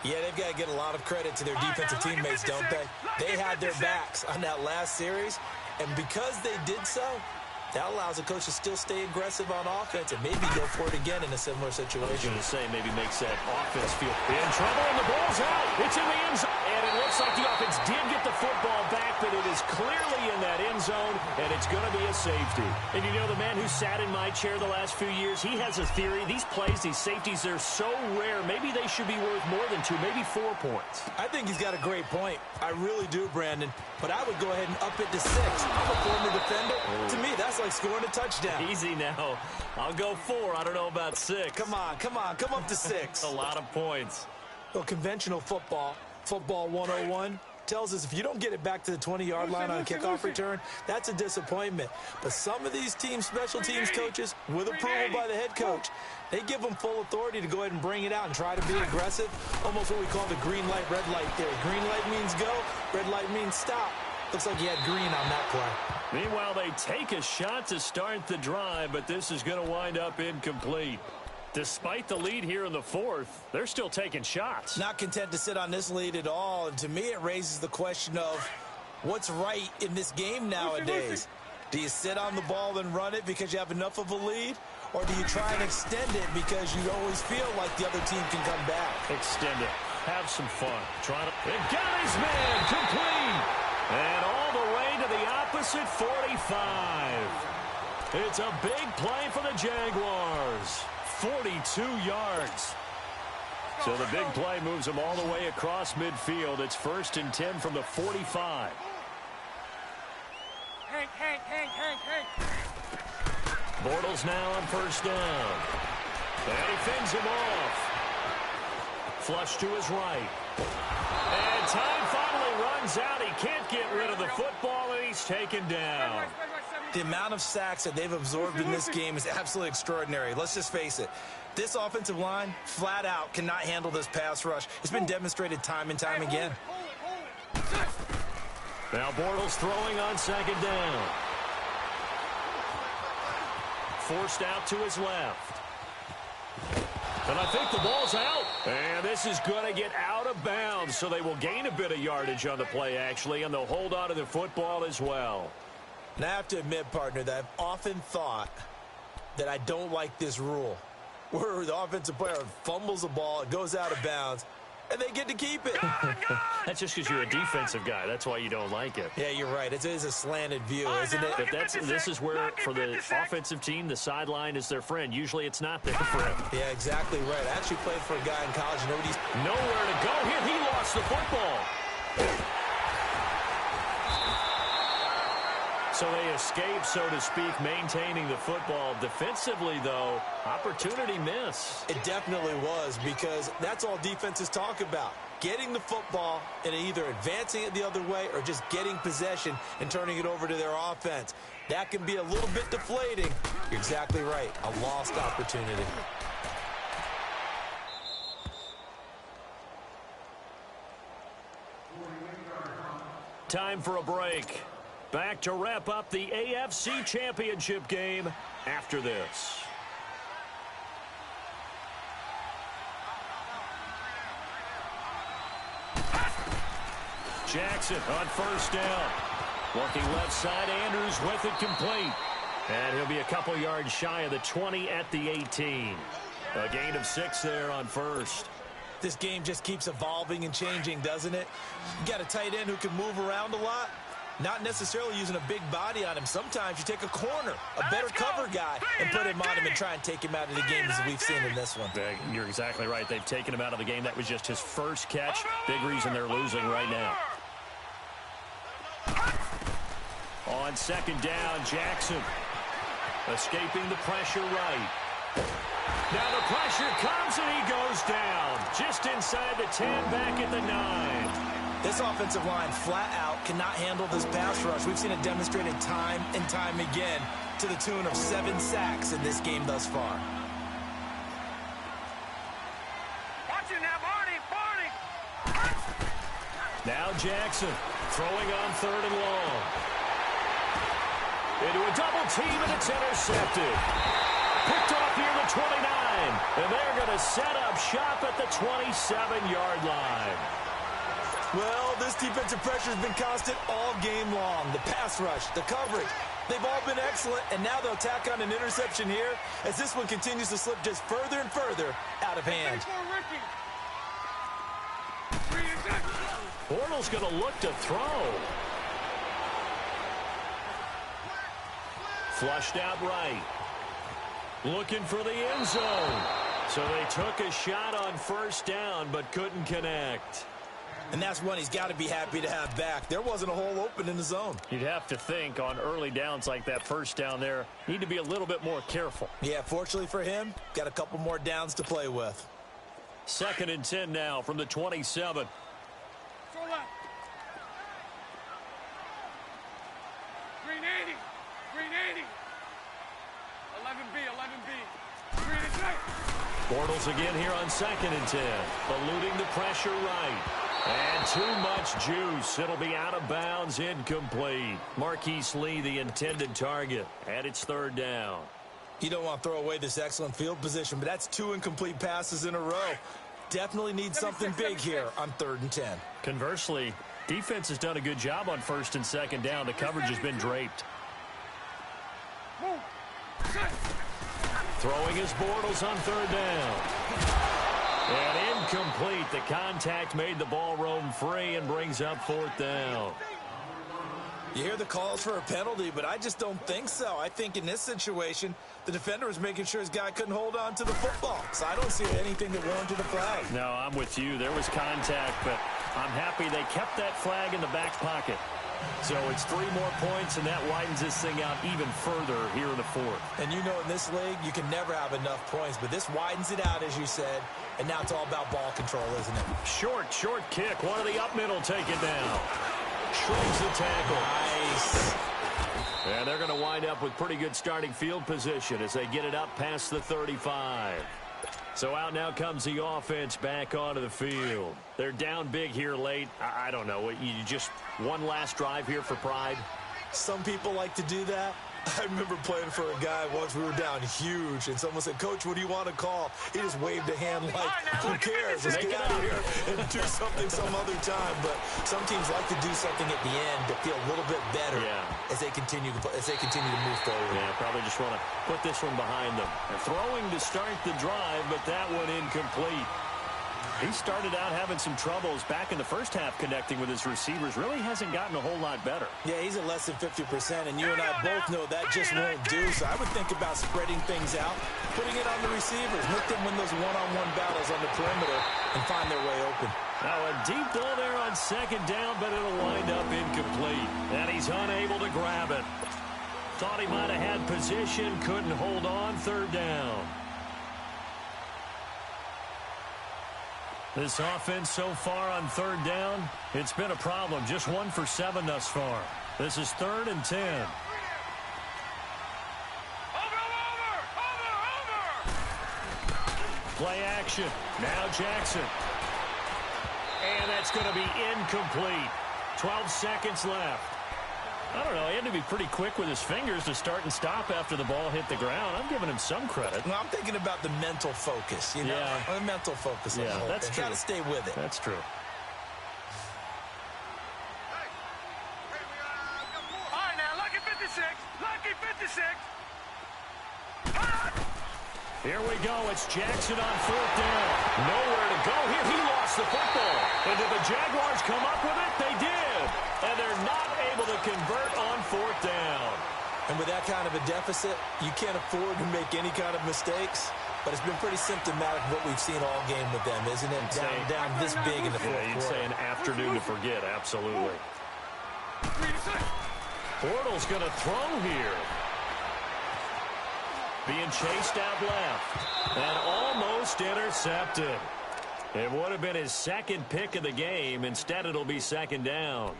[SPEAKER 2] Yeah, they've got to get a lot of credit to their defensive teammates, don't they? They had their backs on that last series, and because they did so, that allows the coach to still stay aggressive on offense and maybe go for it again in a similar situation.
[SPEAKER 1] I was going to say maybe makes that offense feel in trouble, and the ball's out. It's in the end zone, and it looks like the offense did get the football back, but it is clearly in that end zone, and it's going to be a safety. And you know, the man who sat in my chair the last few years, he has a theory. These plays, these safeties, they're so rare. Maybe they should be worth more than 2, maybe 4 points.
[SPEAKER 2] I think he's got a great point. I really do, Brandon. But I would go ahead and up it to 6. I'm a former defender. To me, that's like scoring a touchdown.
[SPEAKER 1] Easy now. I'll go 4. I don't know about 6.
[SPEAKER 2] Come on. Come up to 6.
[SPEAKER 1] A lot of points.
[SPEAKER 2] Well, conventional football 101, tells us if you don't get it back to the 20-yard line on a kickoff return, that's a disappointment. But some of these teams, special teams coaches, with approval by the head coach, they give them full authority to go ahead and bring it out and try to be aggressive. Almost what we call the green light, red light theory. Green light means go, red light means stop. Looks like he had green on that play.
[SPEAKER 1] Meanwhile, they take a shot to start the drive, but this is going to wind up incomplete. Despite the lead here in the 4th, they're still taking shots.
[SPEAKER 2] Not content to sit on this lead at all. And to me, it raises the question of what's right in this game nowadays. Do you sit on the ball and run it because you have enough of a lead? Or do you try and extend it because you always feel like the other team can come back?
[SPEAKER 1] Extend it. Have some fun. Try to... And got his man complete. And all the way to the opposite 45. It's a big play for the Jaguars. 42 yards. So the big play moves them all the way across midfield. It's 1st and 10 from the 45.
[SPEAKER 3] Hank.
[SPEAKER 1] Bortles now on 1st down. And he fends him off. Flush to his right. And time finally runs out. He can't get rid of the football, and he's taken down.
[SPEAKER 2] The amount of sacks that they've absorbed in this game is absolutely extraordinary. Let's just face it. This offensive line, flat out, cannot handle this pass rush. It's been demonstrated time and time again.
[SPEAKER 1] Now Bortles throwing on 2nd down. forced out to his left. And I think the ball's out. And this is going to get out of bounds, so they will gain a bit of yardage on the play, actually, and they'll hold on to the football as well.
[SPEAKER 2] And I have to admit, partner, that I've often thought that I don't like this rule, where the offensive player fumbles the ball, it goes out of bounds, and they get to keep it.
[SPEAKER 4] That's just because you're a defensive guy. That's why you don't like it.
[SPEAKER 2] Yeah, you're right. It is a slanted view, isn't it?
[SPEAKER 1] But this is where, for the offensive team, the sideline is their friend. Usually it's not their friend.
[SPEAKER 2] Yeah, exactly right. I actually played for a guy in college. You know what
[SPEAKER 1] nowhere to go here. He lost the football. So they escape, so to speak, maintaining the football. Defensively, though, opportunity miss.
[SPEAKER 2] It definitely was, because that's all defenses talk about. Getting the football and either advancing it the other way or just getting possession and turning it over to their offense. That can be a little bit deflating. You're exactly right. A lost opportunity.
[SPEAKER 1] Time for a break. Back to wrap up the AFC Championship game after this. Jackson on first down. Working left side, Andrews with it complete. And he'll be a couple yards shy of the 20 at the 18. A gain of 6 there on first.
[SPEAKER 2] This game just keeps evolving and changing, doesn't it? You got a tight end who can move around a lot. Not necessarily using a big body on him. Sometimes you take a corner, a better cover guy, and put him on him and try and take him out of the game, as we've seen in this one.
[SPEAKER 1] You're exactly right. They've taken him out of the game. That was just his first catch. Big reason they're losing right now. On second down, Jackson escaping the pressure right. Now the pressure comes and he goes down. Just inside the 10, back at the 9.
[SPEAKER 2] This offensive line flat out cannot handle this pass rush. We've seen it demonstrated time and time again to the tune of 7 sacks in this game thus far.
[SPEAKER 3] Watch it now, Barney.
[SPEAKER 1] Now Jackson throwing on 3rd and long. Into a double team, and it's intercepted. Picked off near the 29. And they're going to set up shop at the 27-yard line.
[SPEAKER 2] Well, this defensive pressure has been constant all game long. The pass rush, the coverage, they've all been excellent, and now they'll tack on an interception here as this one continues to slip just further and further out of hand.
[SPEAKER 1] Bortles going to look to throw. Flushed out right. Looking for the end zone. So they took a shot on first down but couldn't connect.
[SPEAKER 2] And that's one he's got to be happy to have back. There wasn't a hole open in the zone.
[SPEAKER 4] You'd have to think on early downs like that first down there, need to be a little bit more careful.
[SPEAKER 2] Yeah, fortunately for him, got a couple more downs to play with.
[SPEAKER 1] 2nd and 10 now from the 27.
[SPEAKER 3] Green 80. Green 80. 11B, 11B. Green is right.
[SPEAKER 1] Bortles again here on 2nd and 10. Eluding the pressure right. And too much juice. It'll be out of bounds, incomplete. Marquise Lee, the intended target, and it's 3rd down.
[SPEAKER 2] You don't want to throw away this excellent field position, but that's 2 incomplete passes in a row. Definitely need something big here on 3rd and 10.
[SPEAKER 4] Conversely, defense has done a good job on 1st and 2nd down. The coverage has been draped.
[SPEAKER 1] Throwing his Bortles on 3rd down. And incomplete. The contact made the ball roam free and brings up 4th down.
[SPEAKER 2] You hear the calls for a penalty, but I just don't think so. I think in this situation, the defender was making sure his guy couldn't hold on to the football. So I don't see anything that warranted a flag.
[SPEAKER 4] No, I'm with you. There was contact, but I'm happy they kept that flag in the back pocket.
[SPEAKER 1] So it's 3 more points, and that widens this thing out even further here in the 4th.
[SPEAKER 2] And you know in this league, you can never have enough points, but this widens it out, as you said, and now it's all about ball control, isn't it?
[SPEAKER 1] Short kick. One of the up middle take it down. Shrugs the tackle.
[SPEAKER 2] Nice.
[SPEAKER 1] And they're going to wind up with pretty good starting field position as they get it up past the 35. So out now comes the offense back onto the field. They're down big here late. I don't know. You just one last drive here for pride?
[SPEAKER 2] Some people like to do that. I remember playing for a guy once. We were down huge, and someone said, "Coach, what do you want to call?" He just waved a hand like, who cares? Let's get out of here and do something some other time. But some teams like to do something at the end to feel a little bit better as they continue to move forward.
[SPEAKER 4] Yeah, probably just want to put this one behind them. They're throwing to start the drive, but that one incomplete. He started out having some troubles back in the first half connecting with his receivers. Really hasn't gotten a whole lot better.
[SPEAKER 2] Yeah, he's at less than 50%, and you and I both know that just won't do. So I would think about spreading things out, putting it on the receivers, let them win those one-on-one battles on the perimeter and find their way open.
[SPEAKER 4] Now a deep ball there on second down, but it'll wind up incomplete. And he's unable to grab it. Thought he might have had position, couldn't hold on, third down. This offense so far on third down, it's been a problem. Just 1 for 7 thus far. This is 3rd and 10. Play action. Now Jackson. And that's going to be incomplete. 12 seconds left. I don't know. He had to be pretty quick with his fingers to start and stop after the ball hit the ground. I'm giving him some credit.
[SPEAKER 2] No, I'm thinking about the mental focus, you know?
[SPEAKER 4] Yeah.
[SPEAKER 2] The mental focus.
[SPEAKER 4] Yeah, that's true.
[SPEAKER 2] Got to stay with it.
[SPEAKER 4] That's true.
[SPEAKER 3] All right, now, lucky 56. Lucky 56.
[SPEAKER 4] Here we go. It's Jackson on 4th down. Nowhere to go here. He lost the football. And did the Jaguars come up with it? They did. And they're not able to convert on 4th down.
[SPEAKER 2] And with that kind of a deficit, you can't afford to make any kind of mistakes. But it's been pretty symptomatic of what we've seen all game with them, isn't it? Down this big in the fourth quarter.
[SPEAKER 4] You'd say an afternoon to forget. Absolutely. Bortles going to throw here. Being chased out left. And almost intercepted. It would have been his second pick of the game. Instead, it'll be second down.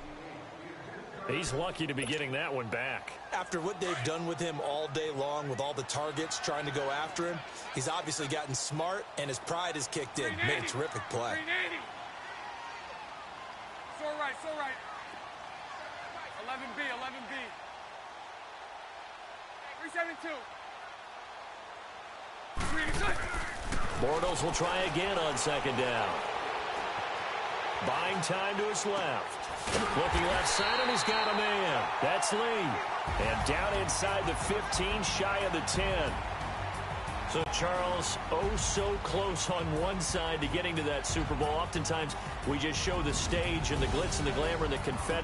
[SPEAKER 4] He's lucky to be getting that one back.
[SPEAKER 2] After what they've done with him all day long, with all the targets trying to go after him, he's obviously gotten smart, and his pride has kicked in. Made a terrific play.
[SPEAKER 3] 380. So right. 11B. 372.
[SPEAKER 4] Bortles will try again on second down. Buying time to his left. Looking left side, and he's got a man. That's Lee. And down inside the 15, shy of the 10. So, Charles, oh so close on one side to getting to that Super Bowl. Oftentimes, we just show the stage and the glitz and the glamour and the confetti.